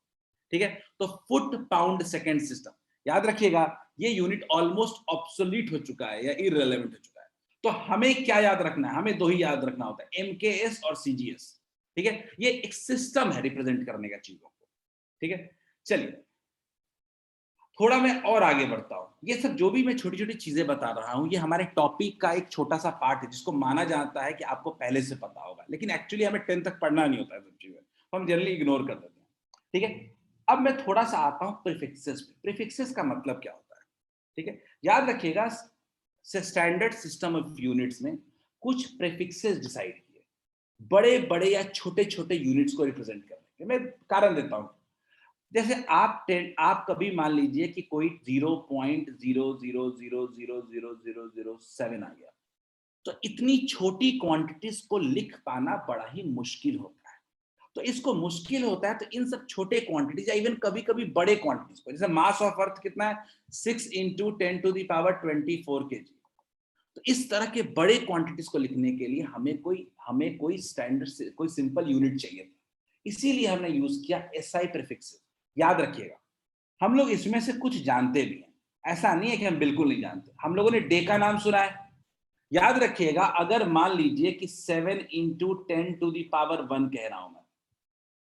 ठीक है, तो फुट पाउंड सेकेंड सिस्टम, याद रखिएगा ये यूनिट ऑलमोस्ट ऑब्सोलीट हो चुका है या इररिलेवेंट हो चुका है। तो हमें क्या याद रखना है? हमें दो ही याद रखना होता है, एमकेएस और सीजीएस। ठीक है, ये एक सिस्टम है रिप्रेजेंट करने का चीजों को। ठीक है, चलिए थोड़ा मैं और आगे बढ़ता हूं। ये सब जो भी मैं छोटी छोटी चीजें बता रहा हूं, ये हमारे टॉपिक का एक छोटा सा पार्ट है, जिसको माना जाता है कि आपको पहले से पता होगा, लेकिन एक्चुअली हमें 10 तक पढ़ना नहीं होता है सब चीजें, तो हम जनरली इग्नोर कर देते हैं। ठीक है, अब मैं थोड़ा सा आता हूं प्रीफिक्सेस पे। प्रीफिक्सेस का मतलब क्या होता है? ठीक है, याद रखिएगा, स्टैंडर्ड सिस्टम ऑफ यूनिट्स में कुछ प्रीफिक्सेस डिसाइड किए, बड़े बड़े या छोटे छोटे यूनिट्स को रिप्रेजेंट करने के। मैं कारण देता हूं, जैसे आप कभी मान लीजिए कि कोई 0.00000007 आ गया, तो इतनी छोटी क्वांटिटीज को लिख पाना बड़ा ही मुश्किल होता है। तो इसको मुश्किल होता है, तो इन सब छोटे क्वांटिटीज या इवन कभी कभी बड़े क्वांटिटीज को, जैसे मास ऑफ अर्थ कितना है, 6 × 10⁻24 kg। तो इस तरह के बड़े क्वांटिटीज को लिखने के लिए हमें कोई स्टैंडर्ड, कोई सिंपल यूनिट चाहिए था, इसीलिए हमने यूज किया एसआई प्रीफिक्स। याद रखिएगा, हम लोग इसमें से कुछ जानते भी हैं, ऐसा नहीं है कि हम बिल्कुल नहीं जानते। हम लोगों ने डे का नाम सुना है। याद रखिएगा, अगर मान लीजिए कि 7 × 10⁻1 कह रहा हूं मैं,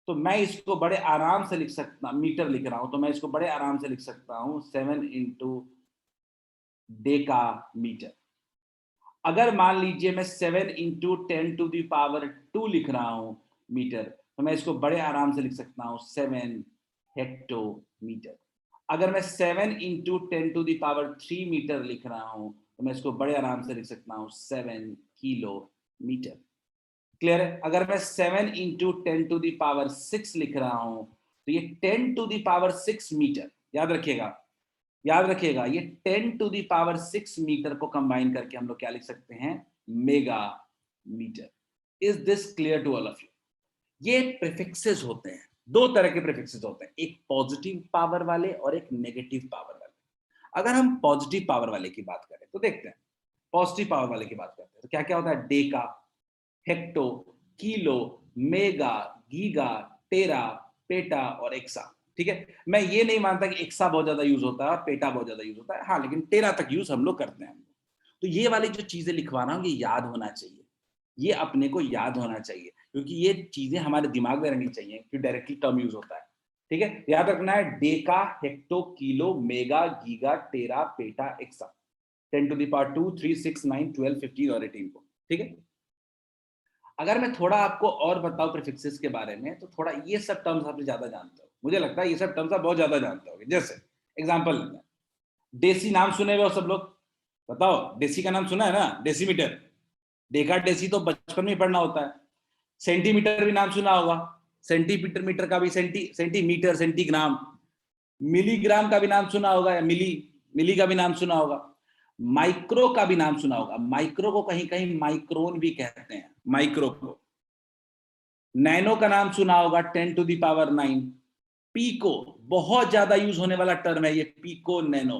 तो मैं इसको बड़े आराम से लिख सकता, मीटर लिख रहा हूं तो मैं इसको बड़े आराम से लिख सकता हूं 7 × डेका मीटर। अगर मान लीजिए मैं 7 × 10⁻2 लिख रहा हूं मीटर, तो मैं इसको बड़े आराम से लिख सकता हूं 7 हेक्टोमीटर। अगर मैं 7 × 10⁻3 मीटर लिख रहा हूं, तो मैं इसको बड़े आराम से लिख सकता हूं 7 किलोमीटर। क्लियर है? अगर मैं 7 × 10⁻6 लिख रहा हूं, तो ये 10⁻6 मीटर। याद रखिएगा, ये 10⁻6 मीटर को कंबाइन करके हम लोग क्या लिख सकते हैं? Mega metre. Is this clear to all of you? ये प्रीफिक्सेस होते हैं, दो तरह के प्रीफिक्सेस होते हैं, एक पॉजिटिव पावर वाले और एक नेगेटिव पावर वाले। अगर हम पॉजिटिव पावर वाले की बात करें तो देखते हैं, पॉजिटिव पावर वाले की बात करते हैं तो क्या क्या होता है? Deca, hecto, kilo, mega, giga, tera, peta और एक्सा। ठीक है, मैं ये नहीं मानता कि एक्सा बहुत ज्यादा यूज होता है और पेटा बहुत ज्यादा यूज होता है, हाँ, लेकिन टेरा तक यूज हम लोग करते हैं। तो ये वाली जो चीजें लिखवा रहा हूं, ये याद होना चाहिए, ये अपने को याद होना चाहिए, क्योंकि ये चीजें हमारे दिमाग में रहनी चाहिए कि डायरेक्टली टर्म यूज होता है। ठीक है, याद रखना है, deca, hecto, kilo, mega, giga, tera, peta, exa, 10⁻2, 3, 6, 9, 12, 15 और 18 को। ठीक है, अगर मैं थोड़ा आपको और बताऊं प्रीफिक्सेस के बारे में, तो थोड़ा ये सब टर्म्स आप ज्यादा जानते हो, मुझे लगता है ये सब टर्म्स आप बहुत ज्यादा जानते होगे। जैसे एग्जांपल लेते हैं, डेसी नाम सुने हुए हो सब लोग? बताओ, डेसी का नाम सुना है ना? डेसीमीटर, डेका डेसी तो बचपन में पढ़ना होता है। सेंटीमीटर भी नाम सुना होगा, सेंटीमीटर, मीटर का भी सेंटीमीटर, सेंटीग्राम। मिलीग्राम का भी नाम सुना होगा, या मिली का भी नाम सुना होगा। माइक्रो का भी नाम सुना होगा, माइक्रो को कहीं कहीं माइक्रोन भी कहते हैं, माइक्रो को। नैनो का नाम सुना होगा, 10⁹। पीको, बहुत ज्यादा यूज होने वाला टर्म है ये, पीको नैनो।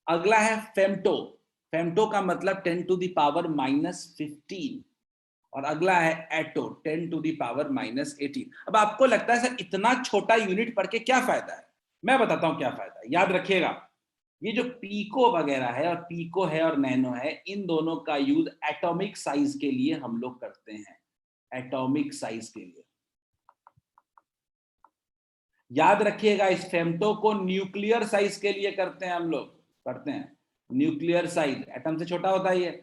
अगला है फेम्टो, फेम्टो का मतलब 10⁻⁻15। और अगला है एटो, 10⁻⁻18। अब आपको लगता है सर इतना छोटा यूनिट पढ़ के क्या फायदा है? मैं बताता हूं क्या फायदा है। याद रखिएगा, ये जो पीको वगैरह है, और पीको है और नैनो है, इन दोनों का यूज एटॉमिक साइज के लिए हम लोग करते हैं, एटॉमिक साइज के लिए। याद रखिएगा, इस फेम्टो को न्यूक्लियर साइज के लिए करते हैं, हम लोग करते हैं न्यूक्लियर साइज, एटम से छोटा होता है ये।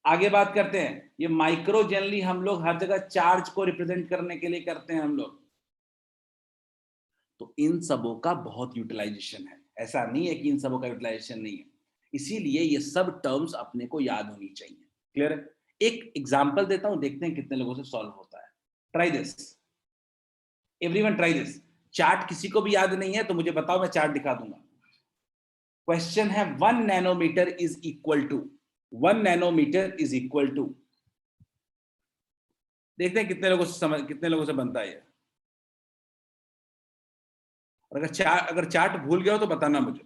आगे बात करते हैं, ये माइक्रो जनरली हम लोग हर जगह चार्ज को रिप्रेजेंट करने के लिए करते हैं हम लोग। तो इन सबों का बहुत यूटिलाइजेशन है, ऐसा नहीं है कि इन सबों का यूटिलाइजेशन नहीं है। इसीलिए ये सब टर्म्स अपने को याद होनी चाहिए। क्लियर है? एक एग्जांपल देता हूं, देखते हैं कितने लोगों से सॉल्व होता है। Try this, everyone try this. Chart किसी को भी याद नहीं है तो मुझे बताओ, मैं चार्ट दिखा दूंगा। क्वेश्चन है 1 nanometre is equal to, 1 nanometre is equal to, देखते हैं कितने लोगों से समझ, कितने लोगों से बनता है ये। और अगर चार्ट भूल गया हो तो बताना मुझे।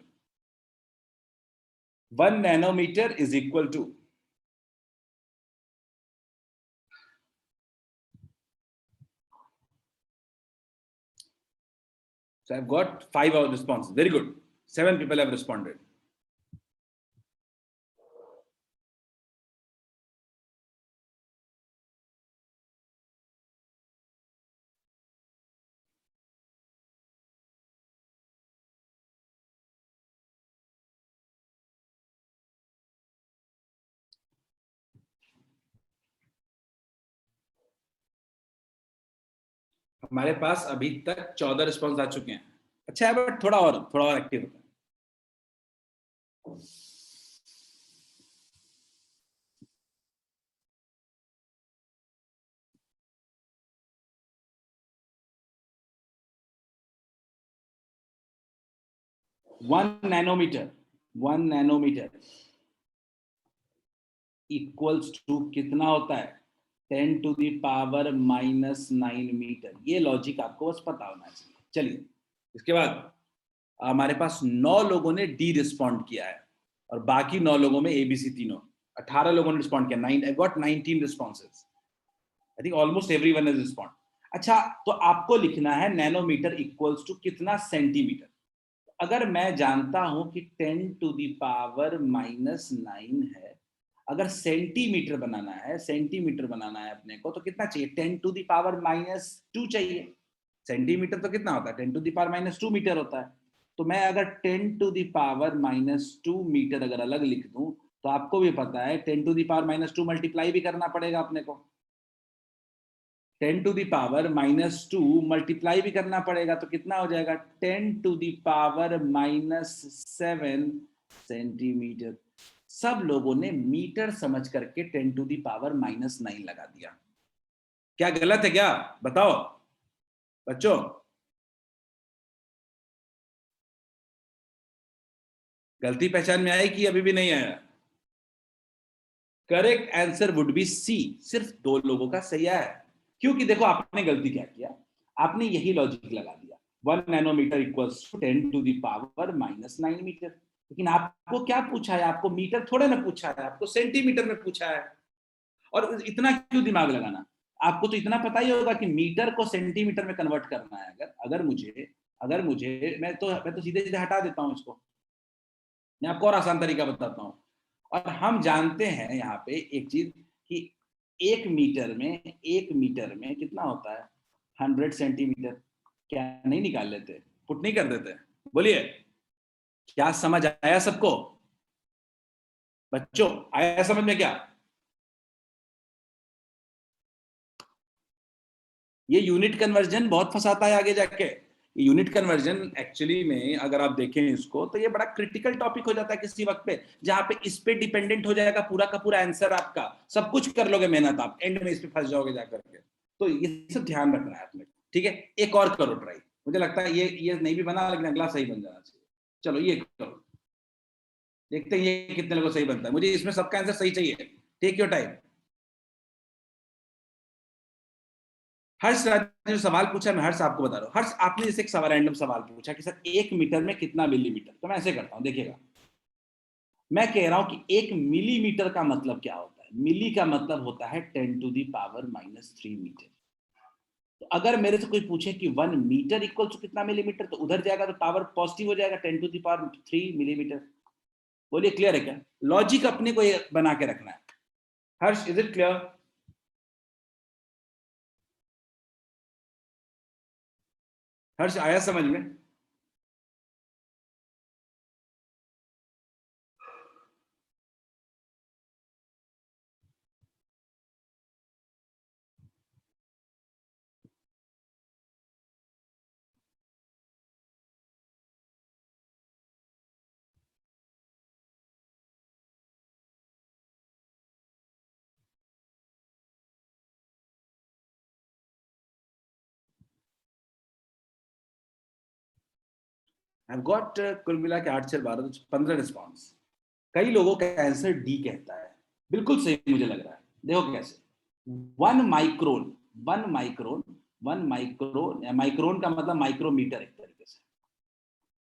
1 nanometre is equal to, so I've got 5 responses. Very good. 7 people have responded. हमारे पास अभी तक 14 रिस्पॉन्स आ चुके हैं। अच्छा है, बट थोड़ा और एक्टिव होता है। वन नैनोमीटर इक्वल्स टू कितना होता है? 10 टू द पावर -9 मीटर। ये लॉजिक आपको बस पता होना चाहिए। चलिए, इसके बाद हमारे पास 9 लोगों ने डी रिस्पॉन्ड किया है और बाकी 9 लोगों में एबीसी तीनों, 18 लोगों ने रिस्पॉन्ड किया। I got 19 responses. I think almost everyone has respond. अच्छा, तो आपको लिखना है नैनोमीटर इक्वल्स टू कितना सेंटीमीटर। अगर मैं जानता हूं कि 10 टू द पावर -9 है, अगर सेंटीमीटर बनाना है अपने को, तो कितना चाहिए? 10 टू द पावर -2 चाहिए। सेंटीमीटर तो कितना होता है? 10 टू द पावर -2 मीटर होता है। तो मैं अगर 10 टू द पावर -2 मीटर अगर अलग लिख दूं, तो आपको भी पता है 10 टू द पावर -2 मल्टीप्लाई भी करना पड़ेगा अपने को। 10 टू द पावर -2 मल्टीप्लाई भी करना पड़ेगा, तो कितना हो जाएगा? 10 टू द पावर -7 सेंटीमीटर। सब लोगों ने मीटर समझ करके 10 टू द पावर -9 लगा दिया। क्या गलत है क्या? बताओ बच्चों। गलती पहचान में आई कि अभी भी नहीं आया? Correct answer would be C. सिर्फ 2 लोगों का सही आया है। क्योंकि देखो आपने गलती क्या किया, आपने यही लॉजिक लगा दिया, 1 nanometre equals to 10 to the power -9 metre. लेकिन आपको क्या पूछा है? आपको मीटर थोड़े ना पूछा है, आपको सेंटीमीटर में पूछा है। और इतना क्यों दिमाग लगाना? आपको तो इतना पता ही होगा कि मीटर को सेंटीमीटर में कन्वर्ट करना है। अगर मुझे मैं तो सीधे सीधे हटा देता हूं इसको। मैं आपको और आसान तरीका बताता हूँ। और हम जानते हैं यहाँ पे एक चीज कि 1 मीटर में कितना होता है? 100 सेंटीमीटर। क्या नहीं निकाल लेते? पुट नहीं कर देते? बोलिए, क्या समझ आया सबको? बच्चों, आया समझ में क्या? ये यूनिट कन्वर्जन बहुत फंसाता है आगे जाके। यूनिट कन्वर्जन एक्चुअली में अगर आप देखें इसको, तो ये बड़ा क्रिटिकल टॉपिक हो जाता है किसी वक्त पे, जहां पे इस पे डिपेंडेंट हो जाएगा पूरा का पूरा आंसर। आपका सब कुछ कर लोगे मेहनत, आप एंड में इस पे फंस जाओगे जाकर के। तो ये सब ध्यान रखना है आपने। ठीक है, एक और करो ट्राई। मुझे लगता है ये नहीं भी बना, लेकिन अगला सही बन जाना चाहिए। चलो ये करो, देखते हैं ये कितने लोगों को सही बनता है। मुझे इसमें सबका आंसर सही चाहिए। Take your time. Harsh Raj ने जो सवाल पूछा, मैं हर्ष आपको बता रहा हूँ। हर्ष, आपने जैसे एक सवाल, रैंडम सवाल पूछा कि सर 1 मीटर में कितना मिलीमीटर, तो मैं ऐसे करता हूँ, देखिएगा। मैं कह रहा हूं कि 1 मिलीमीटर का मतलब क्या होता है? मिली का मतलब होता है 10 टू दी पावर -3 मीटर। तो अगर मेरे से कोई पूछे कि 1 मीटर इक्वल टू कितना मिलीमीटर, तो उधर जाएगा तो पावर पॉजिटिव हो जाएगा, 10 टू दी पावर 3 मिलीमीटर। बोलिए, क्लियर है क्या? लॉजिक अपने को ये बना के रखना है। हर्ष, इज इट क्लियर? हर्ष, आया समझ में? आई गॉट कुल मिला के 8 से 12 15 रिस्पॉन्स। कई लोगों का आंसर डी कहता है, बिल्कुल सही मुझे लग रहा है। देखो कैसे, 1 माइक्रोन, 1 माइक्रोन, 1 माइक्रोन, माइक्रोन का मतलब माइक्रोमीटर एक तरीके से,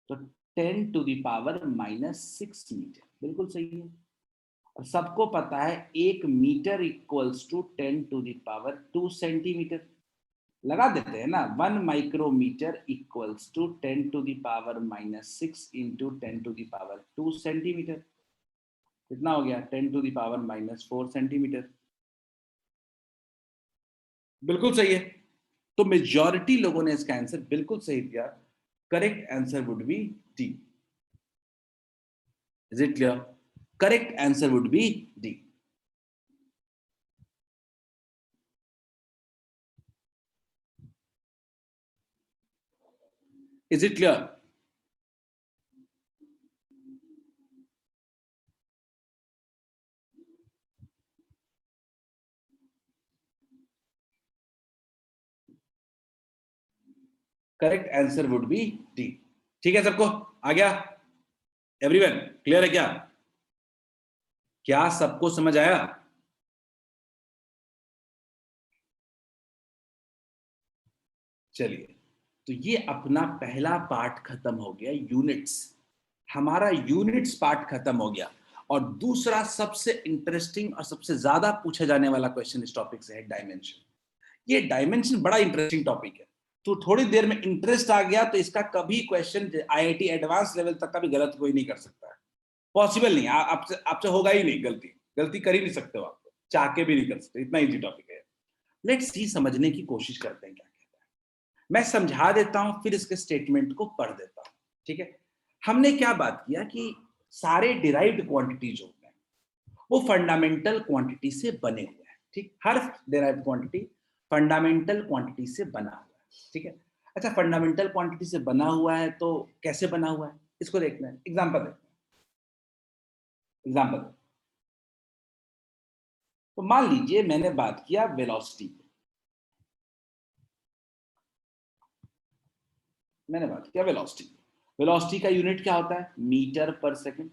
तो 10⁻⁻6 मीटर, बिल्कुल सही है। और सबको पता है 1 मीटर इक्वल्स टू 10⁻2 सेंटीमीटर। लगा देते हैं ना, 1 micrometre equals to 10⁻⁻6 into 10⁻2 centimetre. कितना हो गया? 10⁻⁻4 सेंटीमीटर। बिल्कुल सही है। तो मेजॉरिटी लोगों ने इसका आंसर बिल्कुल सही दिया। Correct answer would B D. Is it clear? Correct answer would B D. Is it clear? Correct answer would B D. ठीक है सबको? आ गया? एवरीवन क्लियर है क्या? क्या सबको समझ आया? चलिए, तो ये अपना पहला पार्ट खत्म हो गया, यूनिट्स। हमारा यूनिट्स पार्ट खत्म हो गया। और दूसरा सबसे इंटरेस्टिंग और सबसे ज्यादा पूछा जाने वाला क्वेश्चन इस टॉपिक से है डायमेंशन। ये डायमेंशन बड़ा इंटरेस्टिंग टॉपिक है। तो थोड़ी देर में इंटरेस्ट आ गया तो इसका कभी क्वेश्चन आईआईटी एडवांस लेवल तक का भी गलत कोई नहीं कर सकता है। पॉसिबल नहीं, आपसे आपसे होगा ही नहीं। गलती गलती कर ही नहीं सकते हो, आप चाह के भी नहीं कर सकते, इतना इजी टॉपिक है। लेट्स सी, समझने की कोशिश करते हैं क्या कहता है। मैं समझा देता हूं, फिर इसके स्टेटमेंट को पढ़ देता हूं। ठीक है? हमने क्या बात किया कि सारे डिराइव्ड क्वांटिटी जो होते हैं वो फंडामेंटल क्वांटिटी से बने हुए हैं। ठीक, हर डिराइव्ड क्वांटिटी फंडामेंटल क्वांटिटी से बना हुआ है। ठीक है? अच्छा, फंडामेंटल क्वांटिटी से बना हुआ है तो कैसे बना हुआ है, इसको देखना है। एग्जांपल देखते हैं। एग्जांपल, तो मान लीजिए मैंने बात किया वेलोसिटी, मैंने बात किया वेलोसिटी। वेलोसिटी का यूनिट क्या होता है? मीटर पर सेकंड।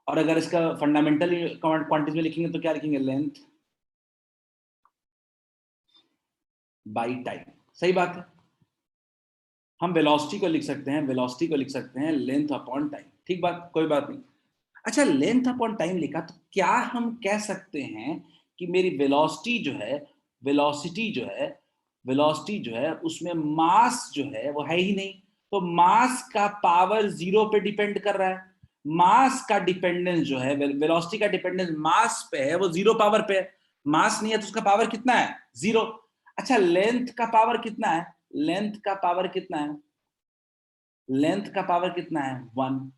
और अगर इसका फंडामेंटल क्वांटिटी में लिखेंगे तो क्या लिखेंगे? Length by time. सही बात है। हम वेलोसिटी को लिख सकते हैं, वेलोसिटी को लिख सकते हैं लेंथ अपॉन टाइम। ठीक बात, कोई बात नहीं। अच्छा, लेंथ अपॉन टाइम लिखा तो क्या हम कह सकते हैं कि मेरी वेलोसिटी जो है, वेलोसिटी जो है, वेलोसिटी जो है उसमें मास जो है वो है ही नहीं। तो मास का पावर जीरो पे डिपेंड कर रहा है। मास का डिपेंडेंस जो है, वेलोसिटी का डिपेंडेंस मास पे है, वो जीरो पावर पे है। मास नहीं है तो उसका पावर कितना है? जीरो। अच्छा, लेंथ का पावर कितना है? लेंथ का पावर कितना है? लेंथ का पावर कितना है? 1।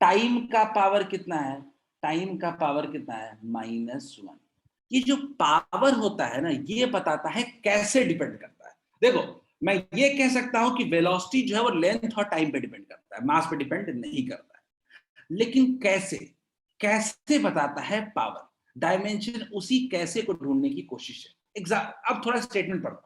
टाइम का पावर कितना है? टाइम का पावर कितना है? -1। ये जो पावर होता है ना, ये बताता है कैसे डिपेंड करता है। देखो, मैं ये कह सकता हूं कि वेलोसिटी जो है वो लेंथ और टाइम पे डिपेंड करता है, मास पे डिपेंड नहीं करता है। लेकिन कैसे? कैसे बताता है पावर? डायमेंशन उसी कैसे को ढूंढने की कोशिश है। अब थोड़ा स्टेटमेंट पढ़ता हूं।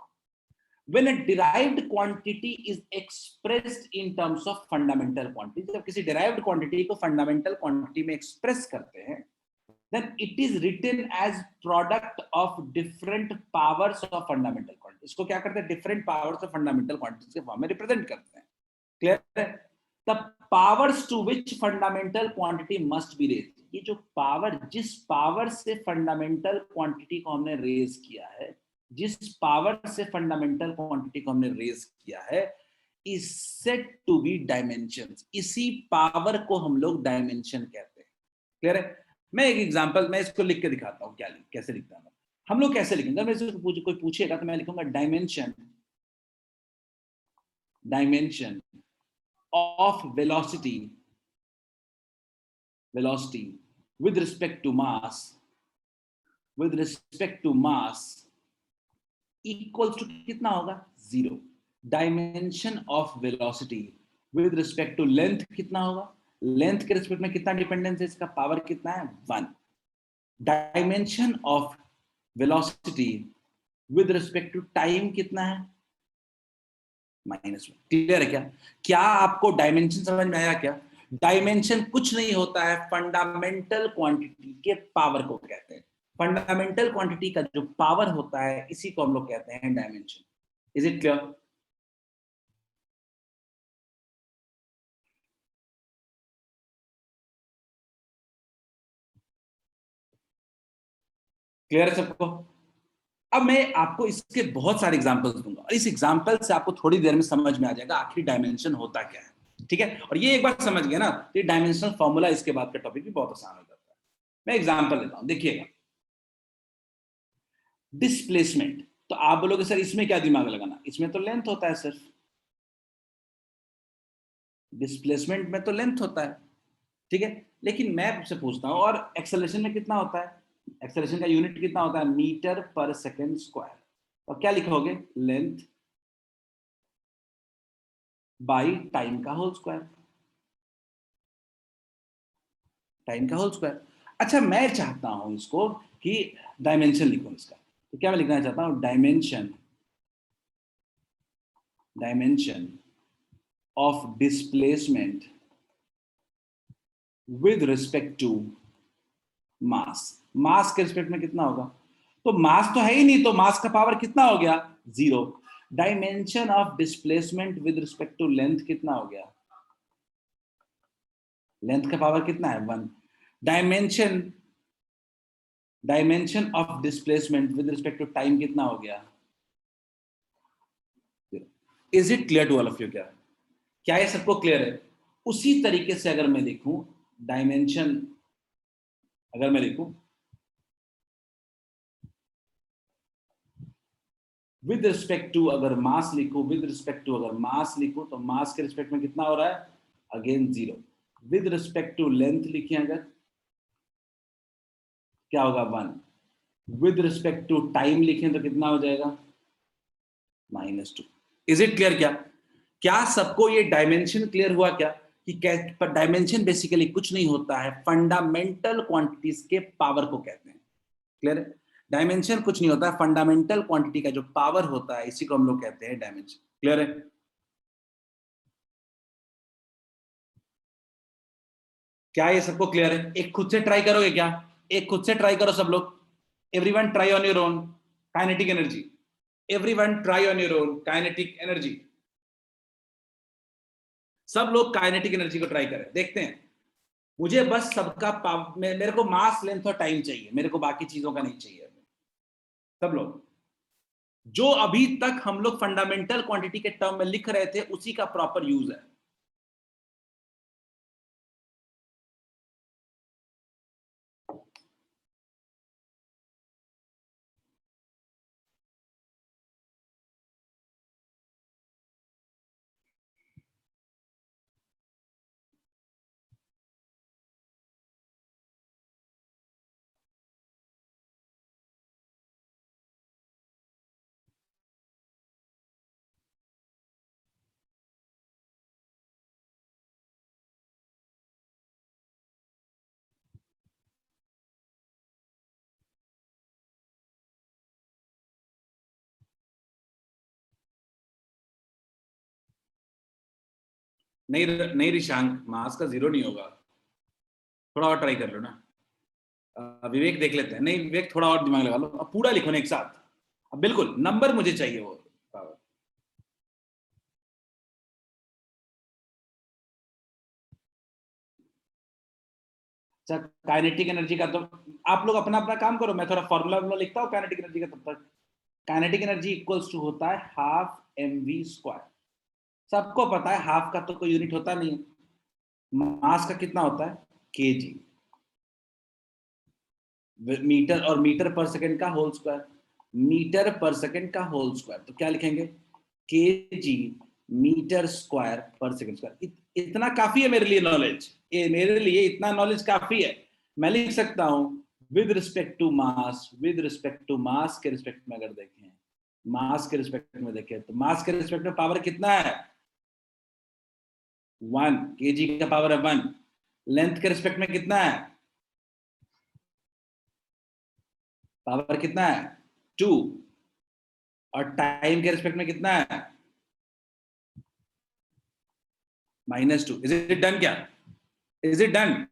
when a derived quantity is expressed in terms of fundamental quantity, जब किसी derived quantity को fundamental quantity में express करते हैं, then it is written as product of different powers of fundamental quantity। इसको क्या करते हैं? different powers of fundamental quantities के फॉर्म में रिप्रेजेंट करते हैं। क्लियर है? the powers to which fundamental quantity must be raised, ये जो पावर, जिस पावर से फंडामेंटल क्वांटिटी को हमने रेज किया है, जिस पावर से फंडामेंटल क्वांटिटी को हमने रेज किया है, is said to be dimensions. इसी पावर को हम लोग डायमेंशन कहते हैं। क्लियर है? मैं एक एग्जांपल, मैं इसको लिख के दिखाता हूं, क्या कैसे लिखता हूं। हम लोग कैसे लिखेंगे? मैं कोई पूछेगा तो मैं लिखूंगा dimension, dimension of velocity with respect to mass, with respect to mass equals to कितना होगा? 0। Dimension of velocity with respect to length कितना होगा? लेंथ के रिस्पेक्ट में कितना डिपेंडेंस है इसका? पावर कितना है? 1। Dimension of velocity with respect to time कितना है? -1। क्लियर है क्या? क्या आपको डायमेंशन समझ में आया क्या? डायमेंशन कुछ नहीं होता है, फंडामेंटल क्वांटिटी के पावर को कहते हैं। फंडामेंटल क्वांटिटी का जो पावर होता है, इसी को हम लोग कहते हैं dimension. Is it clear? Clear है सबको? अब मैं आपको इसके बहुत सारे एग्जांपल्स दूंगा और इस एग्जांपल से आपको थोड़ी देर में समझ में आ जाएगा आखिर डायमेंशन होता क्या है। ठीक है? और ये एक बार समझ गए ना, तो डायमेंशनल फॉर्मूला इसके बाद का टॉपिक भी बहुत आसान हो जाता है। मैं एग्जांपल लेता हूं, देखिएगा। डिस्प्लेसमेंट, तो आप बोलोगे सर इसमें क्या दिमाग लगाना, इसमें तो लेंथ होता है सिर्फ। डिस्प्लेसमेंट में तो लेंथ होता है, ठीक है। लेकिन मैं आपसे पूछता हूं, और एक्सेलरेशन में कितना होता है? एक्सेलरेशन का यूनिट कितना होता है? मीटर पर सेकेंड स्क्वायर। और क्या लिखोगे? लेंथ बाई टाइम का होल स्क्वायर। टाइम का होल स्क्वायर। अच्छा, मैं चाहता हूं इसको कि डायमेंशन लिखो इसका, तो क्या मैं लिखना चाहता हूं? Dimension, dimension of displacement with respect to mass. Mass के रिस्पेक्ट में कितना होगा? तो मास तो है ही नहीं, तो मास का पावर कितना हो गया? 0। Dimension of displacement with respect to length कितना हो गया? लेंथ का पावर कितना है? 1। Dimension, dimension of displacement with respect to time कितना हो गया? Is it clear to all of you? क्या ये सबको क्लियर है? उसी तरीके से अगर मैं देखूं डायमेंशन, अगर मैं देखूं विद रिस्पेक्ट टू, अगर मास लिखूं, विद रिस्पेक्ट टू अगर मास लिखूं, तो मास के रिस्पेक्ट में कितना हो रहा है? Again 0। With respect to length लिखें अगर, क्या होगा? 1। विद रिस्पेक्ट टू टाइम लिखें तो कितना हो जाएगा? -2। Is it clear? क्या सबको ये डायमेंशन क्लियर हुआ क्या? कि पर डायमेंशन बेसिकली कुछ नहीं होता है, फंडामेंटल क्वांटिटीज के पावर को कहते हैं। क्लियर है? डायमेंशन कुछ नहीं होता है, फंडामेंटल क्वांटिटी का जो पावर होता है, इसी को हम लोग कहते हैं डायमेंशन। क्लियर है? क्या ये सबको क्लियर है? एक खुद से ट्राई करोगे क्या? एक खुद से ट्राई करो सब लोग। Everyone try on your own kinetic energy. Everyone try on your own kinetic energy. सब लोग काइनेटिक एनर्जी को ट्राई करें, देखते हैं। मुझे बस सबका मेरे को मास, लेंथ और टाइम चाहिए, मेरे को बाकी चीजों का नहीं चाहिए। सब लोग जो अभी तक हम लोग फंडामेंटल क्वांटिटी के टर्म में लिख रहे थे, उसी का प्रॉपर यूज है। नहीं नहीं ऋषांक, मास का 0 नहीं होगा। थोड़ा और ट्राई कर लो ना। विवेक देख लेते हैं। नहीं विवेक, थोड़ा और दिमाग लगा लो, अब पूरा लिखो ना एक साथ। अब बिल्कुल नंबर मुझे चाहिए वो। अच्छा, काइनेटिक एनर्जी का तो आप लोग अपना अपना काम करो, मैं थोड़ा फॉर्मूला लिखता हूँ काइनेटिक एनर्जी का तब तक। काइनेटिक एनर्जी इक्वल्स टू होता है हाफ mv²। सबको पता है हाफ का तो कोई यूनिट होता नहीं है। मास का कितना होता है? केजी। मीटर, और मीटर पर सेकंड का होल स्क्वायर। मीटर पर सेकंड का होल स्क्वायर, तो क्या लिखेंगे? केजी मीटर स्क्वायर पर सेकंड स्क्वायर। इतना काफी है मेरे लिए नॉलेज, ये मेरे लिए इतना नॉलेज काफी है। मैं लिख सकता हूं with respect to mass, with respect to mass के रिस्पेक्ट में अगर देखें, मास के रिस्पेक्ट में देखें, तो मास के रिस्पेक्ट में पावर कितना है? 1। केजी का पावर है 1। लेंथ के रिस्पेक्ट में कितना है? पावर कितना है? 2। और टाइम के रिस्पेक्ट में कितना है? -2 इज इट डन? क्या is it done?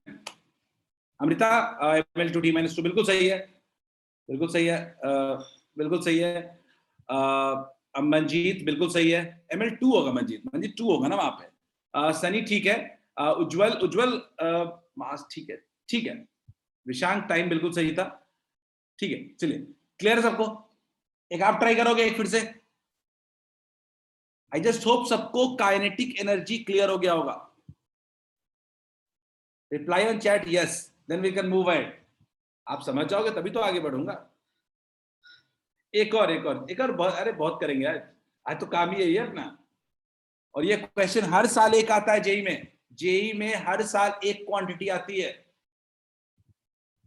Amrita ml2t -2 बिल्कुल सही है, बिल्कुल सही है, बिल्कुल सही है। मंजीत बिल्कुल सही है, ml2 होगा, मंजीत 2 होगा ना वहां पे। सनी ठीक है, उज्जवल मास ठीक है, ठीक है। विशांक टाइम बिल्कुल सही था, ठीक है। चलिए, क्लियर है सबको? एक आप ट्राई करोगे, एक फिर से। आई जस्ट होप सबको काइनेटिक एनर्जी क्लियर हो गया होगा। Reply on chat yes, then we can move ahead. आप समझ जाओगे तभी तो आगे बढ़ूंगा। एक और बहुत, अरे बहुत करेंगे आज तो काम ही यही है अपना। और ये क्वेश्चन हर साल एक आता है जेई में हर साल एक क्वांटिटी आती है,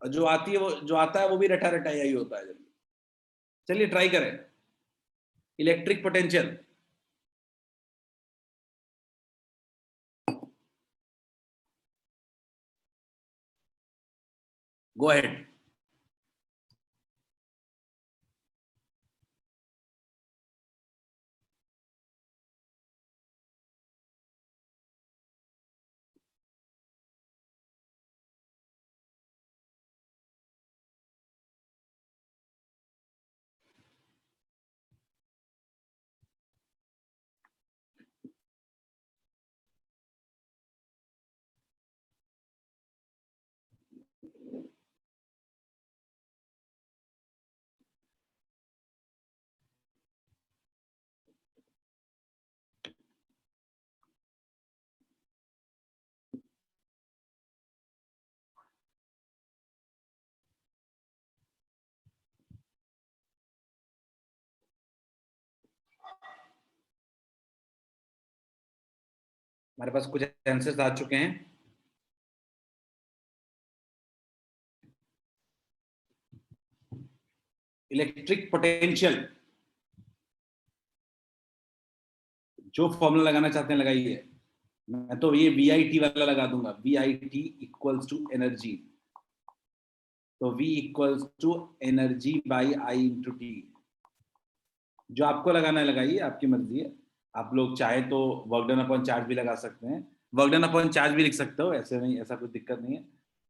और जो आती है, वो जो आता है वो भी रटा रटा यही होता है। चलिए ट्राई करें। Electric potential, go ahead. हमारे पास कुछ आंसर्स आ चुके हैं। इलेक्ट्रिक पोटेंशियल, जो फॉर्मूला लगाना चाहते हैं लगाइए। मैं तो ये VIT वाला लगा दूंगा, VIT इक्वल्स टू एनर्जी। तो V equals to energy by I into T. जो आपको लगाना है लगाइए, आपकी मर्जी है। आप लोग चाहे तो वर्क डन अपॉन चार्ज भी लगा सकते हैं, वर्क डन अपॉन चार्ज भी लिख सकते हो, ऐसे नहीं, ऐसा कोई दिक्कत नहीं है,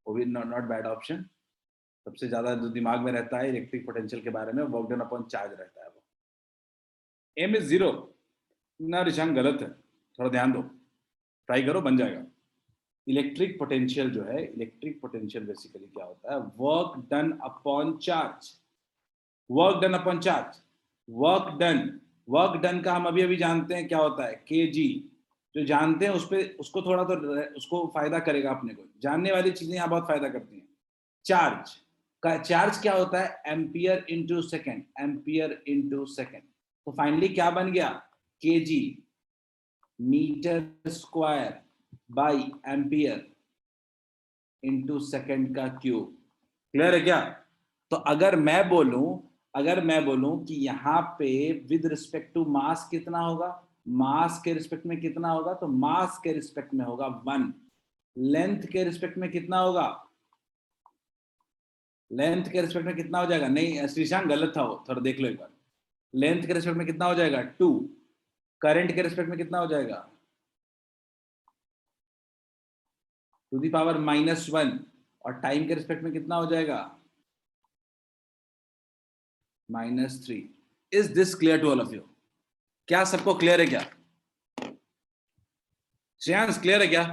वो भी नॉट बैड ऑप्शन। सबसे ज्यादा जो दिमाग में रहता है इलेक्ट्रिक पोटेंशियल के बारे में, वर्क डन अपॉन चार्ज रहता है। वो M इज 0 ना, रिशांग गलत है, थोड़ा ध्यान दो, ट्राई करो, बन जाएगा। इलेक्ट्रिक पोटेंशियल जो है, इलेक्ट्रिक पोटेंशियल बेसिकली क्या होता है? Work done upon charge, work done upon charge, work done का हम अभी अभी जानते हैं क्या होता है, kg। जो जानते हैं उस पे, उसको थोड़ा तो उसको फायदा करेगा अपने को, जानने वाली चीजें यहाँ बहुत फायदा करती हैं। चार्ज का चार्ज क्या होता है? Ampere into second, ampere into second. तो फाइनली क्या बन गया? kg metre square by ampere into second का क्यूब। क्लियर है क्या? तो अगर मैं बोलूं कि यहाँ पे विद रिस्पेक्ट टू मास कितना होगा, मास के रिस्पेक्ट में कितना होगा, तो मास के रिस्पेक्ट में होगा 1। लेंथ के रिस्पेक्ट में कितना होगा? लेंथ के रिस्पेक्ट में कितना हो जाएगा? नहीं श्रीशांत गलत था वो, थोड़ा देख लो एक बार। लेंथ के रिस्पेक्ट में कितना हो जाएगा? 2। करंट के रिस्पेक्ट में कितना हो जाएगा? To the power -1। और टाइम के रिस्पेक्ट में कितना हो जाएगा? -3। Is this clear to all of you? क्या सबको क्लियर है क्या? श्रेयांश क्लियर है क्या?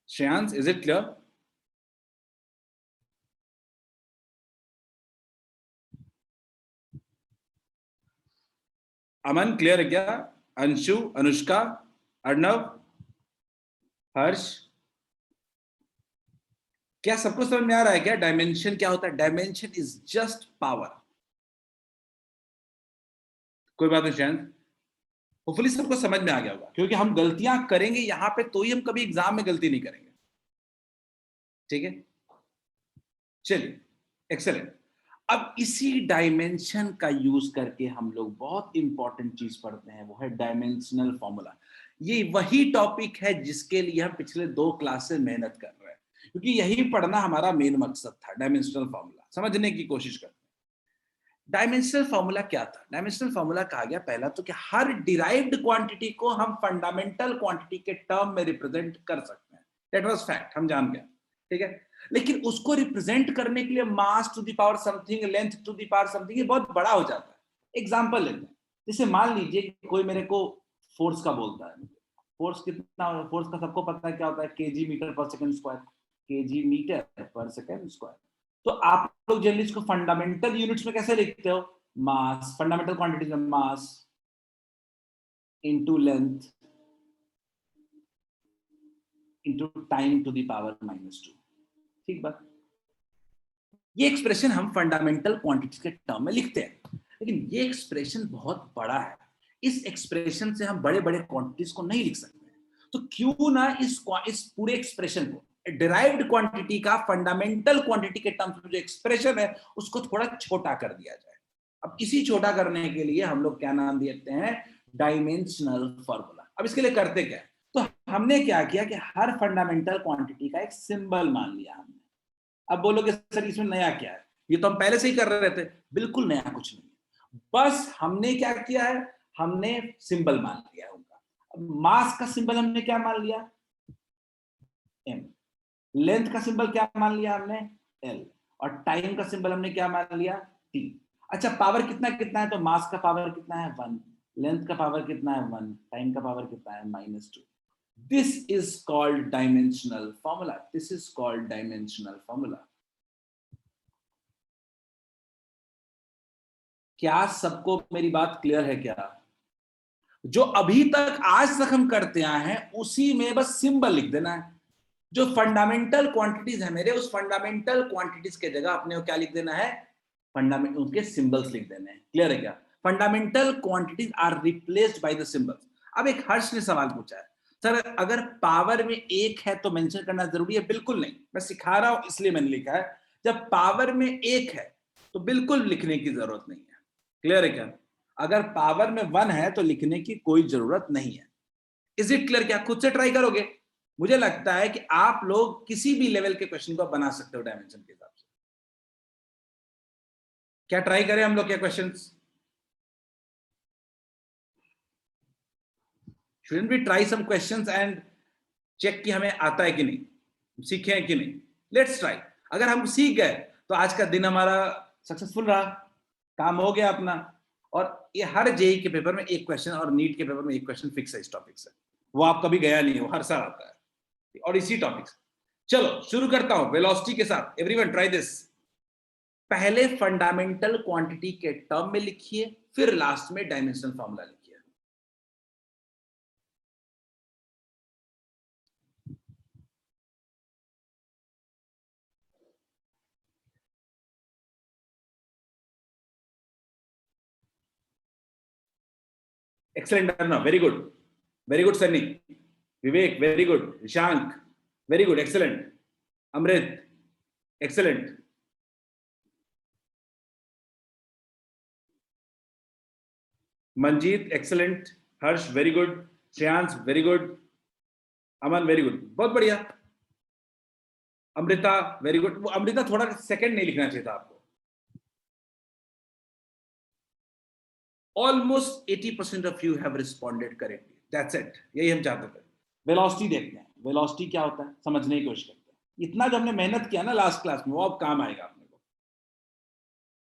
Shreyansh is it clear? Aman clear है क्या? अंशु, अनुष्का, अर्णव, हर्ष, क्या सबको समझ में आ रहा है क्या? डायमेंशन क्या होता है? Dimension is just power. कोई बात नहीं श्रेयांश, होपफुली सबको समझ में आ गया होगा, क्योंकि हम गलतियां करेंगे यहां पे तो ही हम कभी एग्जाम में गलती नहीं करेंगे। ठीक है, चलिए, एक्सेलेंट। अब इसी डायमेंशन का यूज करके हम लोग बहुत इंपॉर्टेंट चीज पढ़ते हैं, वो है डायमेंशनल फॉर्मूला। ये वही टॉपिक है जिसके लिए हम पिछले 2 क्लास से मेहनत कर रहे हैं, क्योंकि यही पढ़ना हमारा मेन मकसद था, डायमेंशनल फॉर्मूला। समझने की कोशिश करते हैं। डायमेंशनल फॉर्मूला क्या था? डायमेंशनल फॉर्मूला कहा गया पहला तो कि हर डिराइव्ड क्वांटिटी को हम फंडामेंटल क्वांटिटी के टर्म में रिप्रेजेंट कर सकते हैं। दैट वाज फैक्ट, हम जान गए, ठीक है। लेकिन उसको रिप्रेजेंट करने के लिए mass to the power something, length to the power something, ये बहुत बड़ा हो जाता है। एग्जांपल लेते हैं, जैसे मान लीजिए कि कोई मेरे को फोर्स का बोलता है। फोर्स कितना, फोर्स का सबको पता है क्या होता है, केजी मीटर पर सेकंड स्क्वायर, केजी मीटर पर सेकंड स्क्वायर। तो आप लोग जनरली इसको फंडामेंटल यूनिट्स में कैसे लिखते हो? मास, फंडामेंटल क्वांटिटीज में mass into length into time to the power -2। ठीक बात। ये एक्सप्रेशन हम फंडामेंटल क्वांटिटीज के टर्म में लिखते हैं, लेकिन ये एक्सप्रेशन बहुत बड़ा है। इस एक्सप्रेशन से हम बड़े बड़े क्वांटिटीज को नहीं लिख सकते। तो क्यों ना इस पूरे एक्सप्रेशन को, डिराइव्ड क्वांटिटी का फंडामेंटल क्वांटिटी के टर्म्स में जो एक्सप्रेशन है उसको थोड़ा छोटा कर दिया जाए। अब इसी छोटा करने के लिए हम लोग क्या नाम देते हैं? Dimensional formula. अब इसके लिए करते क्या? तो हमने क्या किया कि हर फंडामेंटल क्वांटिटी का एक सिंबल मान लिया हमने। अब बोलोगे सर इसमें नया क्या है? ये तो हम पहले से ही कर रहे थे। बिल्कुल नया कुछ नहीं है, बस हमने क्या किया है, हमने सिंबल मान लिया है उनका। अब मास का सिंबल हमने क्या मान लिया? m। लेंथ का सिंबल क्या मान लिया हमने? l। और टाइम का सिंबल हमने क्या मान लिया? t। अच्छा, पावर कितना कितना है? तो मास का पावर कितना है? 1। लेंथ का पावर कितना है? 1। टाइम का पावर कितना है? -2। This is called dimensional formula. This is called dimensional formula. क्या सबको मेरी बात क्लियर है क्या? जो अभी तक आज तक हम करते आए हैं उसी में बस सिंबल लिख देना है। जो फंडामेंटल क्वांटिटीज है मेरे, उस फंडामेंटल क्वांटिटीज के जगह अपने को क्या लिख देना है? फंडामेंटल, उनके सिंबल्स लिख देने हैं। क्लियर है क्या? Fundamental quantities are replaced by the symbols. अब एक हर्ष ने सवाल पूछा है, सर अगर पावर में 1 है तो मेंशन करना जरूरी है? बिल्कुल नहीं, मैं सिखा रहा हूं इसलिए मैंने लिखा है। जब पावर में 1 है तो बिल्कुल लिखने की जरूरत नहीं है। क्लियर है क्या? अगर पावर में 1 है तो लिखने की कोई जरूरत नहीं है। Is it clear? क्या खुद से ट्राई करोगे? मुझे लगता है कि आप लोग किसी भी लेवल के क्वेश्चन को बना सकते हो डायमेंशन के हिसाब से। क्या ट्राई करें हम लोग क्या questions? Shouldn't we try some questions and check कि हमें आता है कि नहीं, सीखे हैं कि नहीं? Let's try. अगर हम सीख गए तो आज का दिन हमारा सक्सेसफुल रहा, काम हो गया अपना। और ये हर जेई के पेपर में एक क्वेश्चन और नीट के पेपर में एक क्वेश्चन फिक्स है इस टॉपिक से। वो आप कभी गया नहीं, वो हर साल आता है और इसी टॉपिक से। चलो शुरू करता हूं वेलोसिटी के साथ। Everyone try this. पहले फंडामेंटल क्वांटिटी के टर्म में लिखिए, फिर लास्ट में डायमेंशनल फॉर्मूला लिखिए। Excellent, Arnav. Very good. Very good, Sunny. Vivek, very good. Ishank, very good. Excellent. Amrit, excellent. Manjeet, excellent. Harsh, very good. Shreyans, very good. Aman, very good. बहुत बढ़िया. Amrita, very good. Amrita थोड़ा second नहीं लिखना चाहिए था आपको। Almost 80% of you have responded correctly. That's it. यही हम चाहते थे। वेलोसिटी देखते हैं। वेलोसिटी क्या होता है समझने की कोशिश करते हैं। इतना जो हमने मेहनत किया ना लास्ट क्लास में, वो अब काम आएगा अपने को।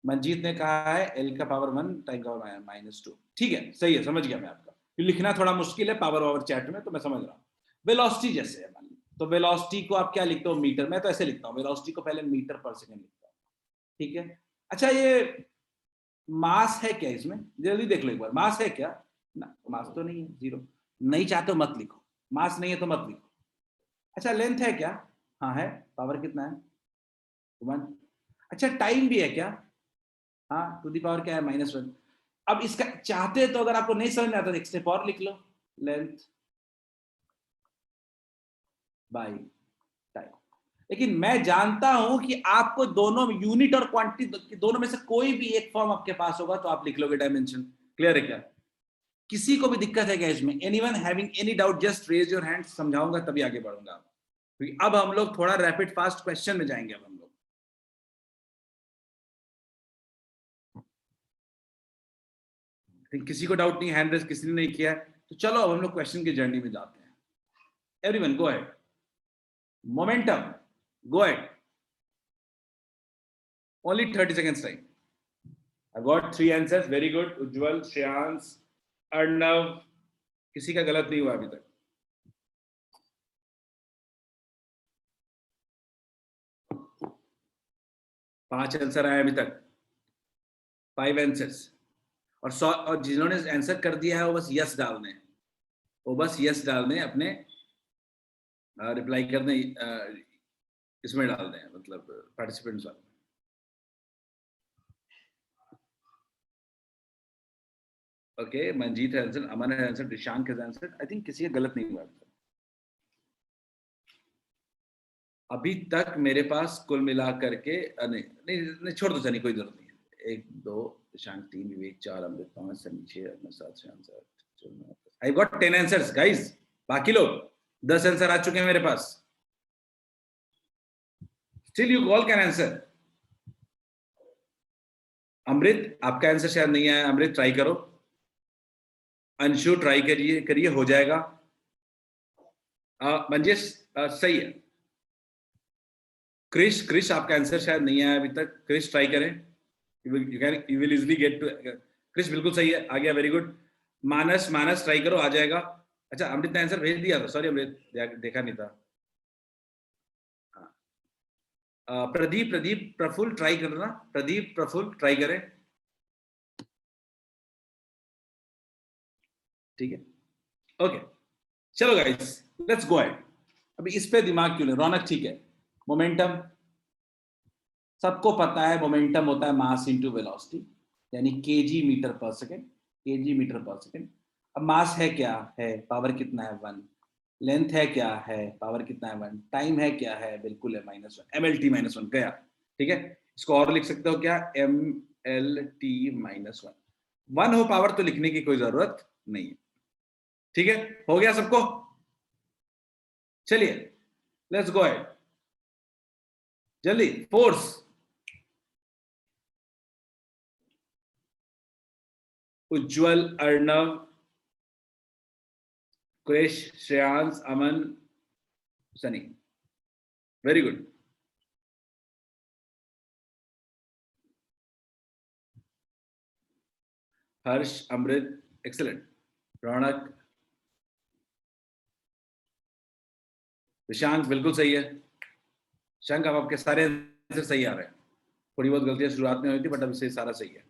मंजीत ने कहा है एल का पावर 1 टाइम का पावर -2। ठीक है, सही है, समझ गया मैं आपका। लिखना थोड़ा मुश्किल है पावर ओवर चैट में, तो मैं समझ रहा हूँ। वेलोसिटी जैसे है मान ली, तो वेलोसिटी को आप क्या लिखते हो? मीटर। मैं तो ऐसे लिखता हूँ, वेलोसिटी को पहले मीटर पर सेकंड लिखता हूँ। ठीक है। अच्छा, ये मास है क्या इसमें? जल्दी देख लो एक बार, मास है क्या? ना, मास तो नहीं है, जीरो। नहीं चाहते हो मत लिखो, मास नहीं है तो मत लिखो। अच्छा, लेंथ है क्या? हाँ है। पावर कितना है? 1। अच्छा, टाइम भी है क्या? हाँ, टू दी पावर क्या है? -1। अब इसका चाहते तो, अगर आपको नहीं समझ में आता तो एक स्टेप और लिख लो, लेंथ बाय टाइम। लेकिन मैं जानता हूं कि आपको दोनों यूनिट और क्वांटिटी दोनों में से कोई भी एक फॉर्म आपके पास होगा तो आप लिख लोगे डायमेंशन। क्लियर है क्या? किसी को भी दिक्कत है क्या इसमें? Anyone having any doubt just raise your hand. समझाऊंगा तभी आगे बढ़ूंगा। अब हम लोग थोड़ा रैपिड फास्ट क्वेश्चन में जाएंगे। अब हम लोग किसी को डाउट नहीं, हैंड रेज किसी ने नहीं किया है, तो चलो अब हम लोग क्वेश्चन की जर्नी में जाते हैं। Everyone go ahead. Momentum, go ahead, only 30 seconds time. I got 3 answers, very good. Ujjwal, Shreyansh, Arnav, किसी का गलत नहीं हुआ अभी तक। पांच आंसर आए अभी तक, 5 आंसर्स। और जिन्होंने आंसर कर दिया है वो बस यस डाल दें, वो बस यस डाल दें, अपने रिप्लाई करने इसमें डाल दें, मतलब पार्टिसिपेंट्स वाले। ओके, मंजीत है आंसर, अमन है आंसर, दिशांक है आंसर। आई थिंक किसी का गलत नहीं हुआ अभी तक मेरे पास। कुल मिला करके नहीं नहीं नहीं, छोड़ दो सनी, कोई जरूरत नहीं है। 1 2 Dishank, 3 Vivek, 4 Amrit, 5 Sunny, 6 Amrit, 7 Shreyansh, 8 I got 10 answers guys. बाकी लोग 10 आंसर आ चुके हैं मेरे पास। Still you all can answer. Amrit, आपका आंसर शायद नहीं आया, अमृत ट्राई करो। अंशु ट्राई करिए, करिए, हो जाएगा। मंजेश सही है। क्रिश आपका आंसर शायद नहीं आया अभी तक, क्रिश ट्राई करें, you will easily get to. Krish बिल्कुल सही है, आ गया, वेरी गुड। मानस ट्राई करो, आ जाएगा। अच्छा, अमृत ने आंसर भेज दिया था, सॉरी अमृत, देखा नहीं था। प्रदीप प्रफुल्ल ट्राई करना, प्रदीप प्रफुल्ल ट्राई करें, ठीक है, ओके। चलो गाइस, लेट्स गो अहेड। अभी इस पे दिमाग क्यों नहीं, रौनक ठीक है। मोमेंटम सबको पता है, मोमेंटम होता है मास इनटू वेलोसिटी, यानी केजी मीटर पर सेकंड, केजी मीटर पर सेकंड। अब मास है क्या है, पावर कितना है 1, लेंथ है क्या है, पावर कितना है 1, टाइम है क्या है, बिल्कुल है -1, mlt -1 गया, ठीक है। इसको और लिख सकते हो क्या, mlt -1, 1 हो पावर तो लिखने की कोई जरूरत नहीं है, ठीक है। हो गया सबको, चलिए लेट्स गो अहेड, जल्दी। फोर्स, उज्जवल, अर्णव, क्रिश, श्रेयांश, अमन, सनी, वेरी गुड। हर्ष, अमृत, एक्सेलेंट। रौनक, विशांक बिल्कुल सही है। शंक, अब आपके सारे आंसर सही आ रहे हैं, थोड़ी बहुत गलतियां शुरुआत में हुई थी, बट अब इससे सारा सही है।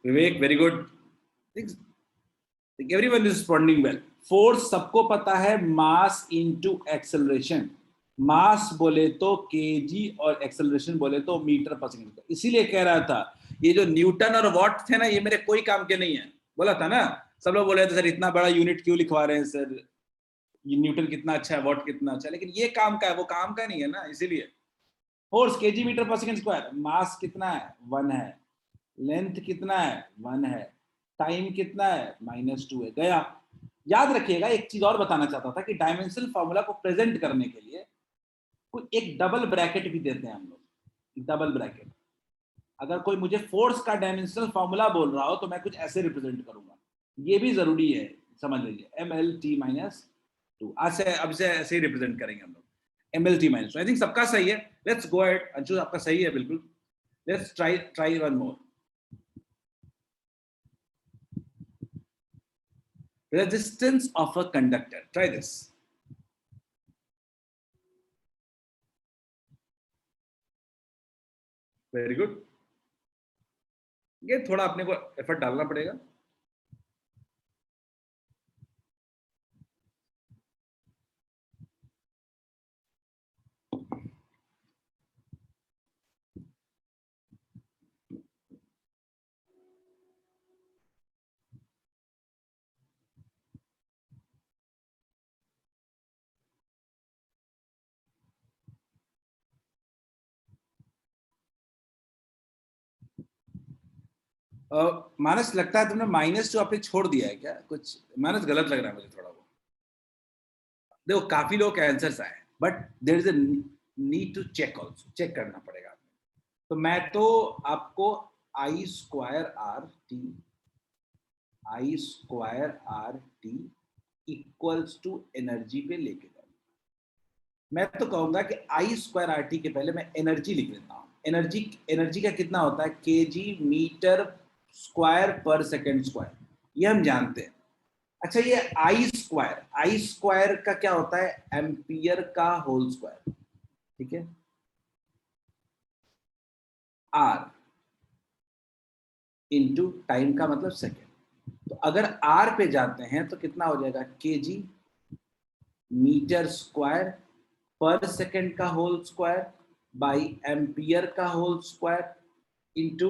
Vivek, very good, everyone is responding well. Force सबको पता है, मास इनटू एक्सेलरेशन। मास बोले तो केजी और एक्सेलरेशन बोले तो मीटर पर सेकंड। इसीलिए कह रहा था ये जो न्यूटन और वॉट थे ना, ये मेरे कोई काम के नहीं है, बोला था ना। सब लोग बोले थे सर इतना बड़ा यूनिट क्यों लिखवा रहे हैं सर, ये न्यूटन कितना अच्छा है, वॉट कितना अच्छा है, लेकिन ये काम का है, वो काम का नहीं है ना, इसीलिए। फोर्स केजी मीटर पर सेकंड स्क्वायर, मास कितना है 1 है, लेंथ कितना है 1 है, टाइम कितना है -2 है, गया। याद रखिएगा, एक चीज और बताना चाहता था कि डायमेंशनल फॉर्मूला को प्रेजेंट करने के लिए एक डबल ब्रैकेट भी देते हैं हम लोग, डबल ब्रैकेट। अगर कोई मुझे फोर्स का डायमेंशनल फॉर्मूला बोल रहा हो तो मैं कुछ ऐसे रिप्रेजेंट करूंगा, ये भी जरूरी है, समझ लीजिए, mlt -2। आज से अब से ऐसे ही रिप्रेजेंट करेंगे हम लोग, mlt -2। आई थिंक सबका सही है, लेट्स गो अहेड। अंशु आपका सही है बिल्कुल, let's try one more. Resistance of a conductor, try this. Very good, ये थोड़ा अपने को एफर्ट डालना पड़ेगा। मानस, लगता है तुमने -2 आपने छोड़ दिया है क्या कुछ, मानस गलत लग रहा है मुझे थोड़ा। वो देखो काफी लोग आंसर्स आए, but there is a need to check, also check करना पड़ेगा। तो मैं तो आपको I square R T equals to energy पे लेके जाओ। मैं तो कहूंगा कि आई स्क्वायर आर टी के पहले मैं एनर्जी लिख लेता हूँ। एनर्जी का कितना होता है? केजी मीटर स्क्वायर पर सेकेंड स्क्वायर, ये हम जानते हैं। अच्छा, ये आई स्क्वायर का क्या होता है? एम्पियर का होल स्क्वायर, ठीक है। आर इंटू टाइम का मतलब सेकेंड। तो अगर आर पे जाते हैं तो कितना हो जाएगा? केजी मीटर स्क्वायर पर सेकेंड का होल स्क्वायर बाई एम्पियर का होल स्क्वायर इंटू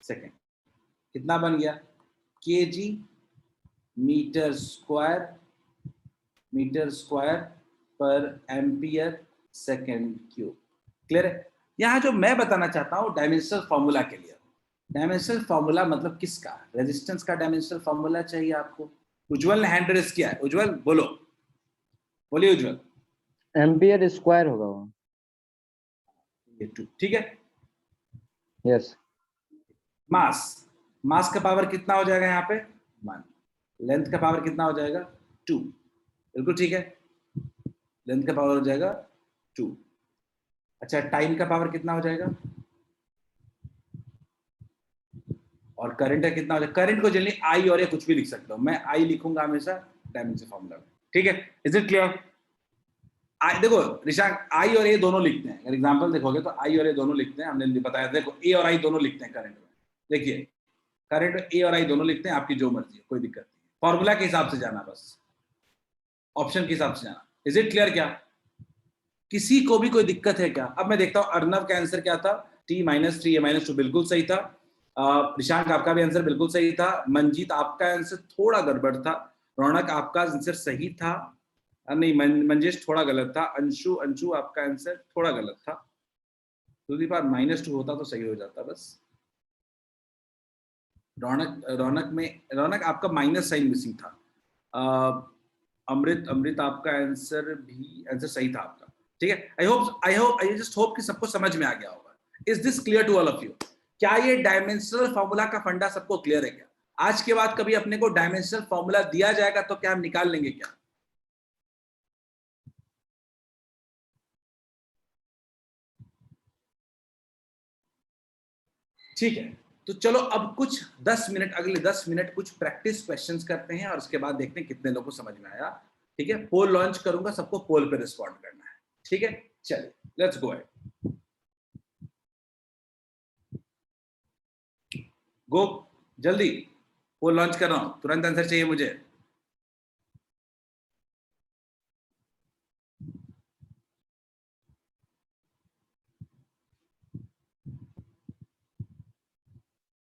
सेकेंड। कितना बन गया? केजी मीटर स्क्वायर पर एम्पियर सेकेंड क्यूब। क्लियर है? यहां जो मैं बताना चाहता हूं डायमेंशनल फॉर्मूला के लिए, डायमेंशनल फॉर्मूला मतलब किसका? रेजिस्टेंस का डायमेंशनल फॉर्मूला चाहिए आपको। उज्जवल ने हैंड रेज किया है। उज्जवल बोलो, बोलिए उज्जवल। एम्पियर स्क्वायर होगा वो। ये 2, ठीक है। यस। मास का पावर कितना हो जाएगा यहाँ पे? 1। लेंथ का पावर कितना हो जाएगा? 2। बिल्कुल ठीक है, लेंथ का पावर हो जाएगा 2। अच्छा, टाइम का पावर कितना हो जाएगा? और करंट का कितना हो जाएगा? करंट को जनरली आई और ए कुछ भी लिख सकता हूं मैं, आई लिखूंगा हमेशा डायमेंशन फॉर्मूला में, ठीक है। Is it clear? आई देखो ऋषांक, आई और ए दोनों लिखते हैं। अगर एग्जांपल देखोगे तो आई और ए दोनों लिखते हैं, हमने बताया। देखो ए और आई दोनों लिखते हैं करंट में। देखिए करंट में ए और आई दोनों लिखते हैं, आपकी जो मर्जी है, कोई दिक्कत नहीं। फॉर्मूला के हिसाब से जाना, बस ऑप्शन के हिसाब से जाना। Is it clear? क्या किसी को भी कोई दिक्कत है क्या? अब मैं देखता हूँ अर्नव का आंसर क्या था? t-3 a-2 बिल्कुल सही था। ऋषांक आपका भी आंसर बिल्कुल सही था। मंजीत आपका आंसर थोड़ा गड़बड़ था। रौनक आपका आंसर सही था। नहीं, मंजेश थोड़ा गलत था। अंशु आपका आंसर थोड़ा गलत था। -2 होता तो सही हो जाता बस। रौनक आपका माइनस साइन मिसिंग था। अमृत आपका आंसर सही था आपका, ठीक है। आई जस्ट होप कि सबको समझ में आ गया होगा। Is this clear to all of you? क्या ये डायमेंशनल फॉर्मूला का फंडा सबको क्लियर है क्या? आज के बाद कभी अपने को डायमेंशनल फॉर्मूला दिया जाएगा तो क्या हम निकाल लेंगे क्या? ठीक है, तो चलो अब कुछ 10 मिनट, अगले 10 मिनट कुछ प्रैक्टिस क्वेश्चंस करते हैं और उसके बाद देखते हैं कितने लोगों को समझ में आया। ठीक है, पोल लॉन्च करूंगा, सबको पोल पे रिस्पॉन्ड करना है। ठीक है, चलिए लेट्स गो गो, जल्दी पोल लॉन्च कर रहा हूं, तुरंत आंसर चाहिए मुझे।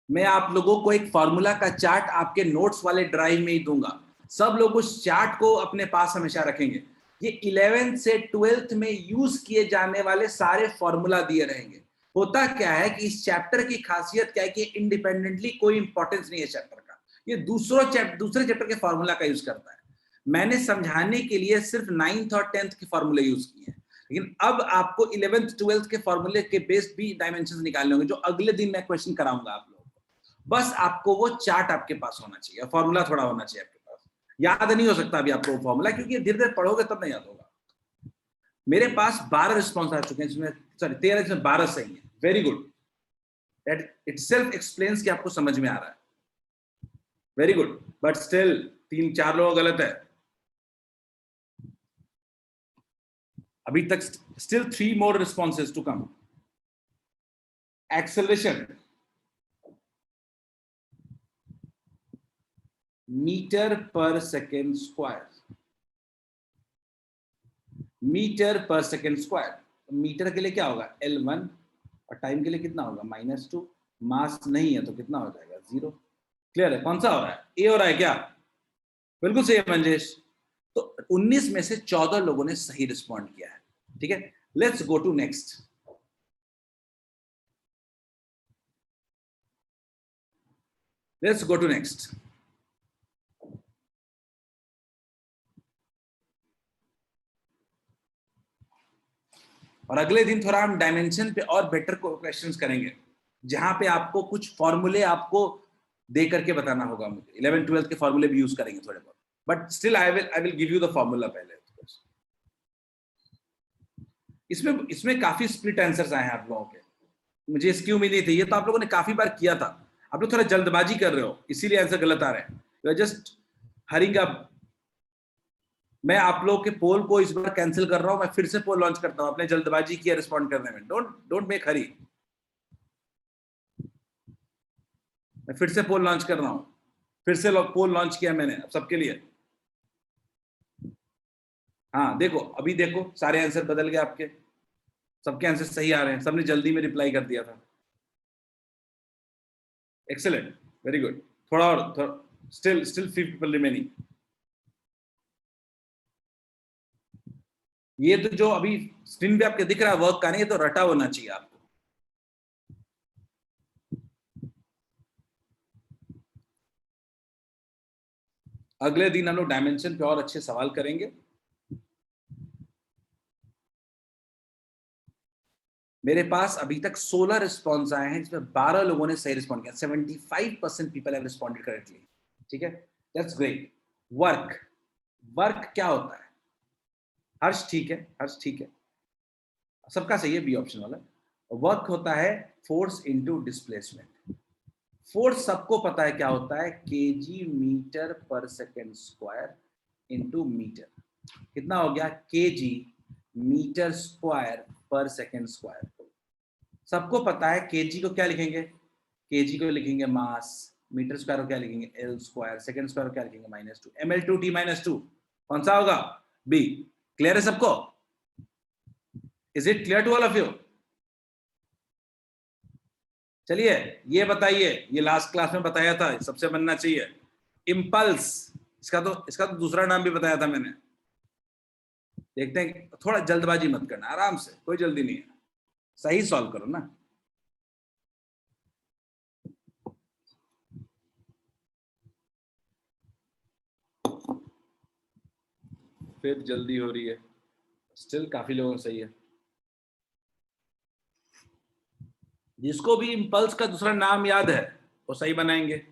मैं आप लोगों को एक फॉर्मूला का चार्ट आपके नोट्स वाले ड्राइव में ही दूंगा। सब लोग उस चार्ट को अपने पास हमेशा रखेंगे। ये 11th से 12th में यूज किए जाने वाले सारे फॉर्मूला दिए रहेंगे। होता क्या है कि इस चैप्टर की खासियत क्या है कि इंडिपेंडेंटली कोई इंपॉर्टेंस नहीं है चैप्टर का, ये दूसरे चैप्टर के फॉर्मूला का यूज करता है। मैंने समझाने के लिए सिर्फ 9th और 10th के फॉर्मूले यूज किए हैं, लेकिन अब आपको 11th 12th के फॉर्मूले के बेस्ड भी डायमेंशंस निकालने होंगे, जो अगले दिन मैं क्वेश्चन कराऊंगा आप लोगों को। बस आपको वो चार्ट आपके पास होना चाहिए, फॉर्मूला थोड़ा होना चाहिए आपके पास। याद नहीं हो सकता अभी आपको फॉर्मूला, क्योंकि धीरे धीरे पढ़ोगे तब नहीं याद होगा। मेरे पास 12 रिस्पॉन्स आ चुके हैं, इसमें सॉरी 13, इसमें 12 सही है। Very good, that itself explains कि आपको समझ में आ रहा है। वेरी गुड, बट स्टिल 3-4 लोग गलत है अभी तक। Still 3 more responses to come. Acceleration, metre पर सेकेंड स्क्वायर, मीटर पर सेकेंड स्क्वायर। मीटर के लिए क्या होगा? L1, और टाइम के लिए कितना होगा? -2। मास नहीं है तो कितना हो जाएगा? 0। क्लियर है? कौन सा हो रहा है? ए हो रहा है क्या? बिल्कुल सही है मंजेश। तो 19 में से 14 लोगों ने सही रिस्पॉन्ड किया है। ठीक है, let's go to next. Let's go to next. और अगले दिन थोड़ा हम डायमेंशन पे और बेटर क्वेश्चंस करेंगे। जहां पे आपको कुछ फॉर्मूले आपको दे करके बताना होगा। मुझे 11th-12th के फॉर्मूले भी यूज करेंगे थोड़े बहुत, but still I will give you the formula पहले। इसमें इसमें काफी स्प्लिट आंसर्स आए हैं आप लोगों के, मुझे इसकी उम्मीद नहीं थी। ये तो आप लोगों ने काफी बार किया था, आप लोग थोड़ा जल्दबाजी कर रहे हो, इसीलिए आंसर गलत आ रहे हैं। You are just hurrying up. मैं आप लोगों के पोल को इस बार कैंसिल कर रहा हूं, मैं फिर से पोल लॉन्च करता हूं। आपने जल्दबाजी किया रिस्पॉन्ड करने में, डोंट मेक हरी। मैं फिर से पोल लॉन्च कर रहा हूं, फिर से पोल लॉन्च किया मैंने सबके लिए। हाँ देखो, अभी देखो सारे आंसर बदल गए आपके, सबके आंसर सही आ रहे हैं, सबने जल्दी में रिप्लाई कर दिया था। Excellent, very good. थोड़ा और, स्टिल 5 पीपल रिमेनिंग। ये तो जो अभी स्क्रीन पे आपके दिख रहा है वर्क का नहीं, ये तो रटा होना चाहिए आपको। अगले दिन हम लोग डायमेंशन पे और अच्छे सवाल करेंगे। मेरे पास अभी तक 16 रिस्पॉन्स आए हैं, जिसमें 12 लोगों ने सही रिस्पॉन्ड किया। 75% पीपल हैव रिस्पॉन्डेड करेक्टली। ठीक है, दैट्स ग्रेट। वर्क, वर्क क्या होता है? हर्ष ठीक है, हर्ष ठीक है, सबका सही है, बी ऑप्शन वाला। वर्क होता है फोर्स इनटू डिस्प्लेसमेंट। फोर्स सबको पता है क्या होता है, केजी मीटर पर सेकेंड स्क्वायर इनटू मीटर। कितना हो गया? केजी मीटर स्क्वायर पर सेकेंड स्क्वायर। सबको पता है केजी को क्या लिखेंगे, केजी को लिखेंगे मास, मीटर स्क्वायर को क्या लिखेंगे एल स्क्वायर, सेकेंड स्क्वायर को क्या लिखेंगे -2, ml/t -2। कौन सा होगा? बी। क्लियर है सबको? Is it clear to all of you? चलिए ये बताइए, ये लास्ट क्लास में बताया था, सबसे बनना चाहिए। इम्पल्स, इसका तो दूसरा नाम भी बताया था मैंने। देखते हैं, थोड़ा जल्दबाजी मत करना, आराम से, कोई जल्दी नहीं है, सही सॉल्व करो ना। फिर जल्दी हो रही है, स्टिल काफी लोगों को सही है। जिसको भी इम्पल्स का दूसरा नाम याद है वो सही बनाएंगे।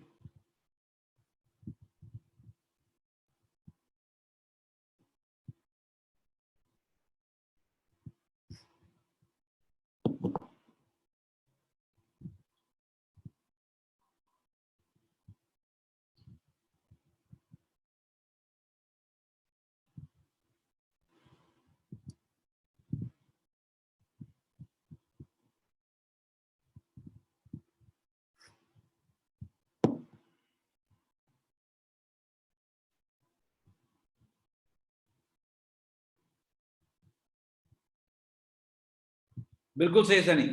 बिल्कुल सही सनी।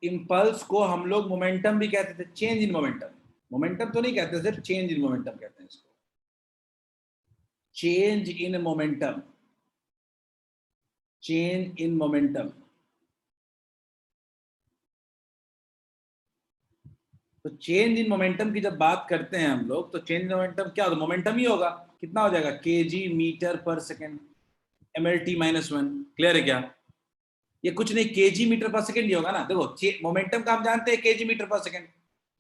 इम्पल्स को हम लोग मोमेंटम भी कहते थे, चेंज इन मोमेंटम। मोमेंटम तो नहीं कहते, सिर्फ चेंज इन मोमेंटम कहते हैं इसको, change in momentum, change in momentum. तो चेंज इन मोमेंटम की जब बात करते हैं हम लोग, तो चेंज इन मोमेंटम क्या होगा? मोमेंटम ही होगा। कितना हो जाएगा? केजी मीटर पर सेकेंड ml/t -1। क्लियर है क्या? ये कुछ नहीं, केजी मीटर पर सेकेंड ही होगा ना। देखो मोमेंटम का हम जानते हैं केजी मीटर पर सेकेंड,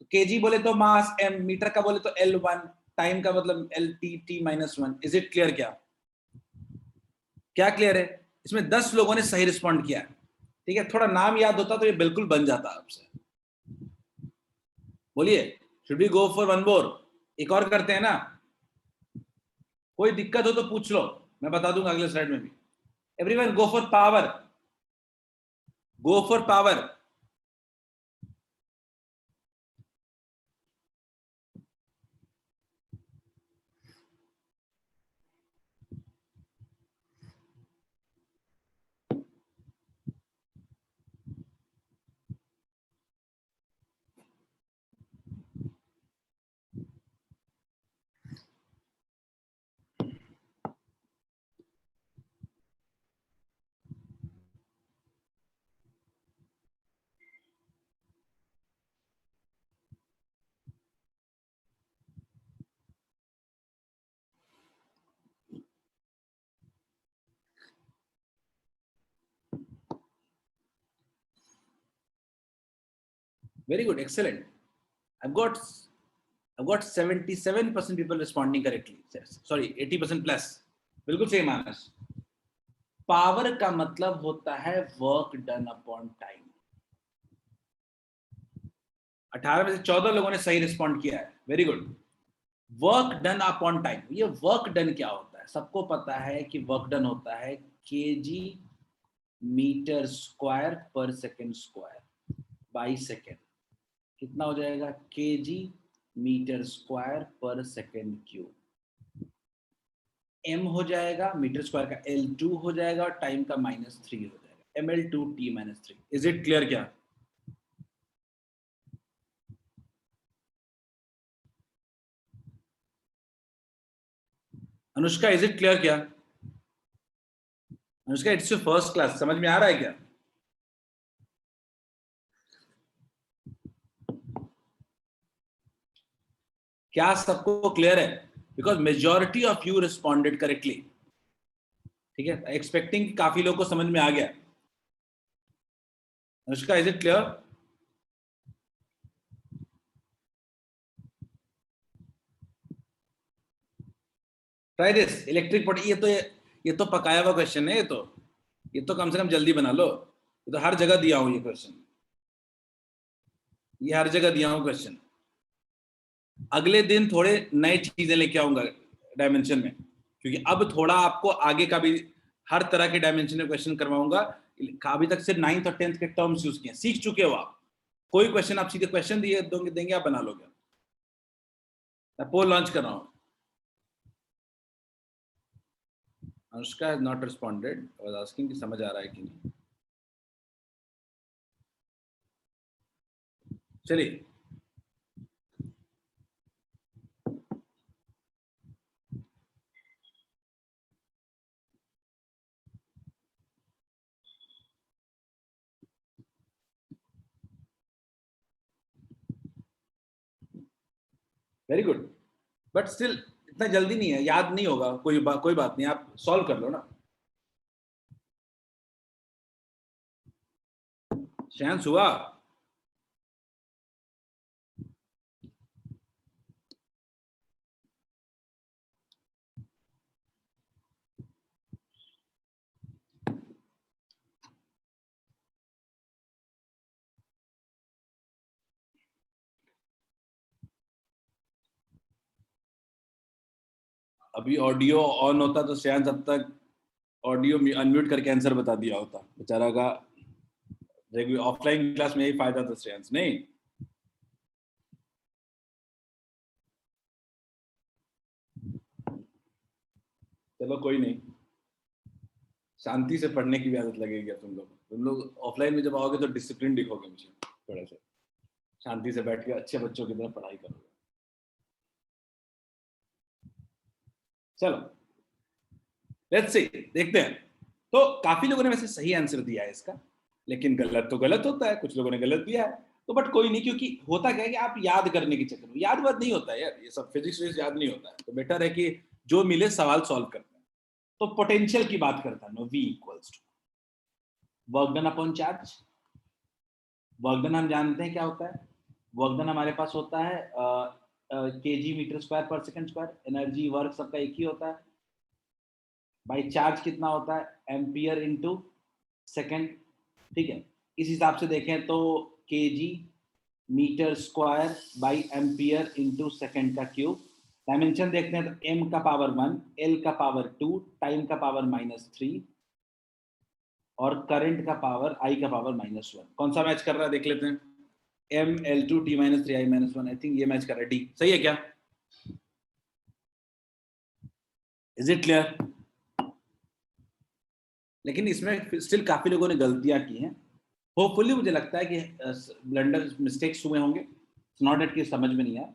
तो केजी बोले तो मास m, मीटर का बोले तो L1, टाइम का मतलब LT -1। Is it clear? क्या क्लियर है? इसमें 10 लोगों ने सही रिस्पॉन्ड किया। ठीक है, थोड़ा नाम याद होता तो ये बिल्कुल बन जाता आपसे। बोलिए, should we go for one more? एक और करते हैं ना? कोई दिक्कत हो तो पूछ लो, मैं बता दूंगा अगले स्लाइड में भी। Everyone go for power, go for power. Very good, excellent. I've got 77% people responding correctly. Sorry, 80% plus. बिल्कुल सही मानस. पावर का मतलब होता है वर्क डन अपॉन टाइम. 18 में से 14 लोगों ने सही रिस्पॉन्ड किया है. Very good. Work done upon time. ये वर्क डन क्या होता है? सबको पता है कि वर्क डन होता है केजी मीटर स्क्वायर पर सेकेंड स्क्वायर बाई सेकेंड. कितना हो जाएगा? केजी मीटर स्क्वायर पर सेकेंड क्यूब. m हो जाएगा मीटर स्क्वायर का, L2 हो जाएगा और टाइम का -3 हो जाएगा. mL2t-3. Is it clear? क्या अनुष्का, इज इट क्लियर? क्या Anushka, it's your first class, समझ में आ रहा है क्या? क्या सबको क्लियर है? Because majority of you responded correctly. ठीक है, एक्सपेक्टिंग काफी लोगों को समझ में आ गया. Anushka, is it clear? Try this electric pot. ये तो पकाया हुआ क्वेश्चन है. ये तो कम से कम जल्दी बना लो. ये तो हर जगह दिया हूं ये क्वेश्चन. ये हर जगह दिया हूं क्वेश्चन. अगले दिन थोड़े नए चीजें लेके आऊंगा डायमेंशन में, क्योंकि अब थोड़ा आपको आगे का भी हर तरह के डायमेंशन में क्वेश्चन करवाऊंगा. अभी तक सिर्फ 9th और 10th के टर्म्स यूज किए, सीख चुके हो आप. कोई क्वेश्चन आप सीधे क्वेश्चन देंगे आप बना लोगे. मैं पोल लॉन्च कर रहा हूं. Anushka has not responded. I was asking कि समझ आ रहा है कि नहीं. चलिए, वेरी गुड. बट स्टिल इतना जल्दी नहीं है, याद नहीं होगा. कोई बात नहीं, आप सॉल्व कर लो ना. चांस हुआ? अभी ऑडियो ऑन होता तो श्रेयांश अब तक ऑडियो अनम्यूट करके आंसर बता दिया होता. बेचारा का ऑफलाइन क्लास में यही फायदा था श्रेयांश. नहीं, चलो कोई नहीं, शांति से पढ़ने की भी आदत लगेगी. तुम लोग ऑफलाइन में जब आओगे तो डिसिप्लिन दिखोगे मुझे. थोड़ा सा शांति से बैठ के अच्छे बच्चों की तरह पढ़ाई करोगे. चलो लेट्स सी, देखते हैं. तो काफी लोगों ने वैसे सही आंसर दिया है इसका, लेकिन गलत तो गलत होता है. कुछ लोगों ने गलत दिया है तो बट कोई नहीं, क्योंकि होता क्या है कि आप याद करने के चक्कर में, याद नहीं होता है यार, ये सब फिजिक्स याद नहीं होता है. तो बेटर है कि जो मिले सवाल सॉल्व करते हैं. तो पोटेंशियल की बात करता है. V equals to work done upon charge. Work done हम जानते हैं क्या होता है. वर्क डन हमारे पास होता है केजी मीटर स्क्वायर पर सेकंड स्क्वायर. एनर्जी वर्क सबका एक ही होता है. बाई चार्ज कितना होता है? Ampere into second. ठीक है, इस हिसाब से देखें तो kg metre square by ampere into second का क्यूब. डायमेंशन देखते हैं तो m का पावर 1, l का पावर 2, टाइम का पावर -3 और करंट का पावर i का पावर -1. कौन सा मैच कर रहा है देख लेते हैं. mL2t-3 i-1. आई थिंक ये मैच कर रहा है. डी सही है क्या? Is it clear? लेकिन इसमें स्टिल काफी लोगों ने गलतियां की हैं. होपफुली मुझे लगता है कि ब्लंडर मिस्टेक्स हुए होंगे. इट्स नॉट दैट कि समझ में नहीं आया.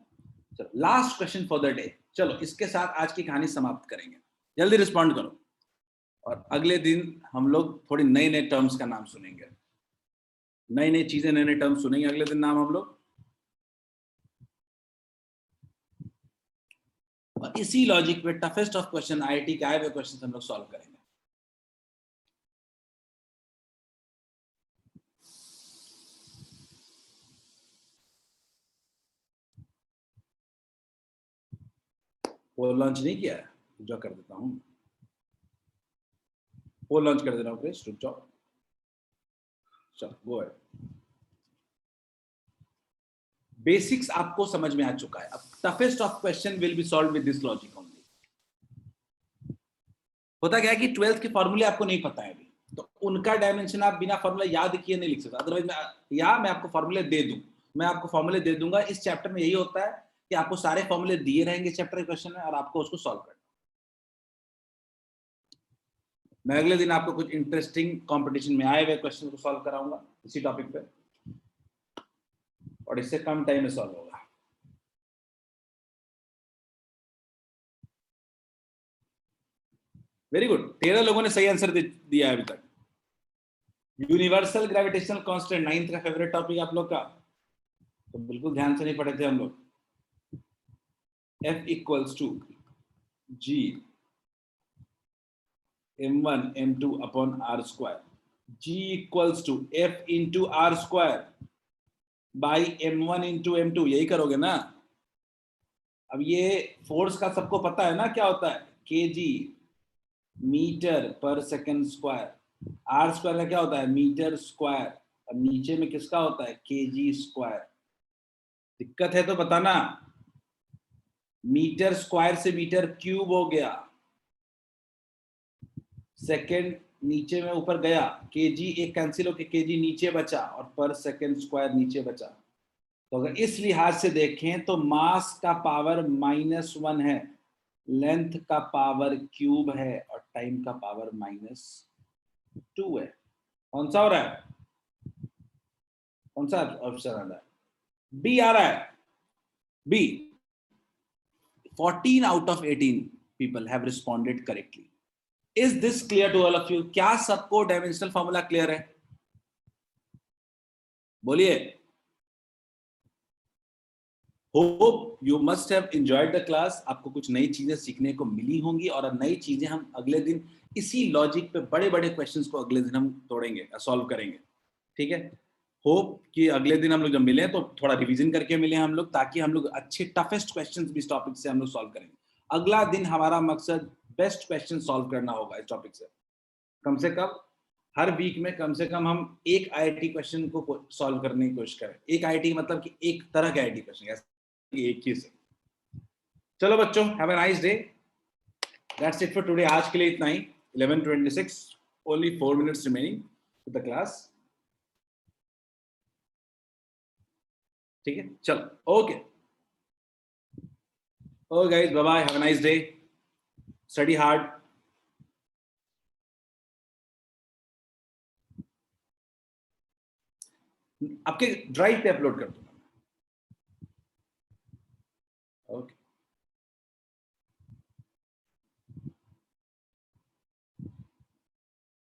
चलो last question for the day. चलो इसके साथ आज की कहानी समाप्त करेंगे. जल्दी रिस्पॉन्ड करो. और अगले दिन हम लोग थोड़ी नए नए टर्म्स का नाम सुनेंगे. नई नई चीजें, नए नए टर्म्स सुनेंगे अगले दिन नाम हम लोग. और इसी लॉजिक पे टफेस्ट ऑफ क्वेश्चन आईआईटी के आए हुए क्वेश्चन हम लोग सॉल्व करेंगे. पोल लॉन्च नहीं किया है, जो कर देता हूँ, पोल लॉन्च कर दे रहा हूँ क्रिस, रुक जाओ। चलो गो अहेड। बेसिक्स आपको समझ में आ चुका है, अब toughest of question will be solve with this logic only. होता क्या है कि 12th के फॉर्मूले आपको नहीं पता है अभी, तो उनका डायमेंशन आप बिना फॉर्मूला याद किए नहीं लिख सकते। अदरवाइज मैं आपको फॉर्मूले दे दूं, मैं आपको फॉर्मूले दे दूंगा। इस चैप्टर में यही होता है कि आपको सारे फॉर्मूले दिए रहेंगे चैप्टर के क्वेश्चन में, और आपको उसको सॉल्व करना। मैं अगले दिन आपको कुछ इंटरेस्टिंग कंपटीशन में आए हुए क्वेश्चन को सॉल्व कराऊंगा इसी टॉपिक पे, और इससे कम टाइम में सॉल्व होगा। वेरी गुड, 13 लोगों ने सही आंसर दिया है अभी तक। यूनिवर्सल ग्रेविटेशनल कांस्टेंट 9th का फेवरेट टॉपिक आप लोग का, तो बिल्कुल ध्यान से नहीं पढ़े थे हम लोग। F equals to G m1 m2 upon r square, G equals to F into r square by m1 into m2, यही करोगे ना। अब ये फोर्स का सबको पता है ना क्या होता है, kg मीटर पर सेकंड स्क्वायर, r स्क्वायर का क्या होता है मीटर स्क्वायर, और नीचे में किसका होता है kg स्क्वायर। दिक्कत है तो बताना। मीटर स्क्वायर से मीटर क्यूब हो गया, सेकंड नीचे में ऊपर गया, केजी एक कैंसिल होकर केजी नीचे बचा, और पर सेकंड स्क्वायर नीचे बचा। तो अगर इस लिहाज से देखें तो मास का पावर -1 है, लेंथ का पावर क्यूब है, और टाइम का पावर -2 है। कौन सा हो रहा है, कौन सा ऑप्शन आ रहा है, बी आ रहा है, B. 14 out of 18 people have responded correctly. Is this clear to all of you? क्या सबको डायमेंशनल फॉर्मूला क्लियर है, बोलिए। Hope you must have enjoyed the class. आपको कुछ नई चीजें सीखने को मिली होंगी, और नई चीजें हम अगले दिन इसी लॉजिक पे बड़े बड़े क्वेश्चंस को अगले दिन हम तोड़ेंगे, सॉल्व करेंगे, ठीक है। होप कि अगले दिन हम लोग जब मिले तो थोड़ा रिवीजन करके मिले हम लोग, ताकि हम लोग अच्छे टफेस्ट क्वेश्चंस भी इस टॉपिक से हम लोग सॉल्व करेंगे। अगला दिन हमारा मकसद बेस्ट क्वेश्चन सॉल्व करना होगा इस टॉपिक से। कम से कम हर वीक में कम से कम हम एक आईआईटी क्वेश्चन को सॉल्व करने की कोशिश करें। एक आईआईटी मतलब कि एक तरह का आईआईटी क्वेश्चन, एक ही से। चलो बच्चों, have a nice day, that's it for today. आज के लिए इतना ही। 11:26, only 4 minutes remaining to the class, ठीक है। चलो okay, okay guys, bye bye, have a nice day, study hard. आपके ड्राइव पे अपलोड कर दूंगा, ओके।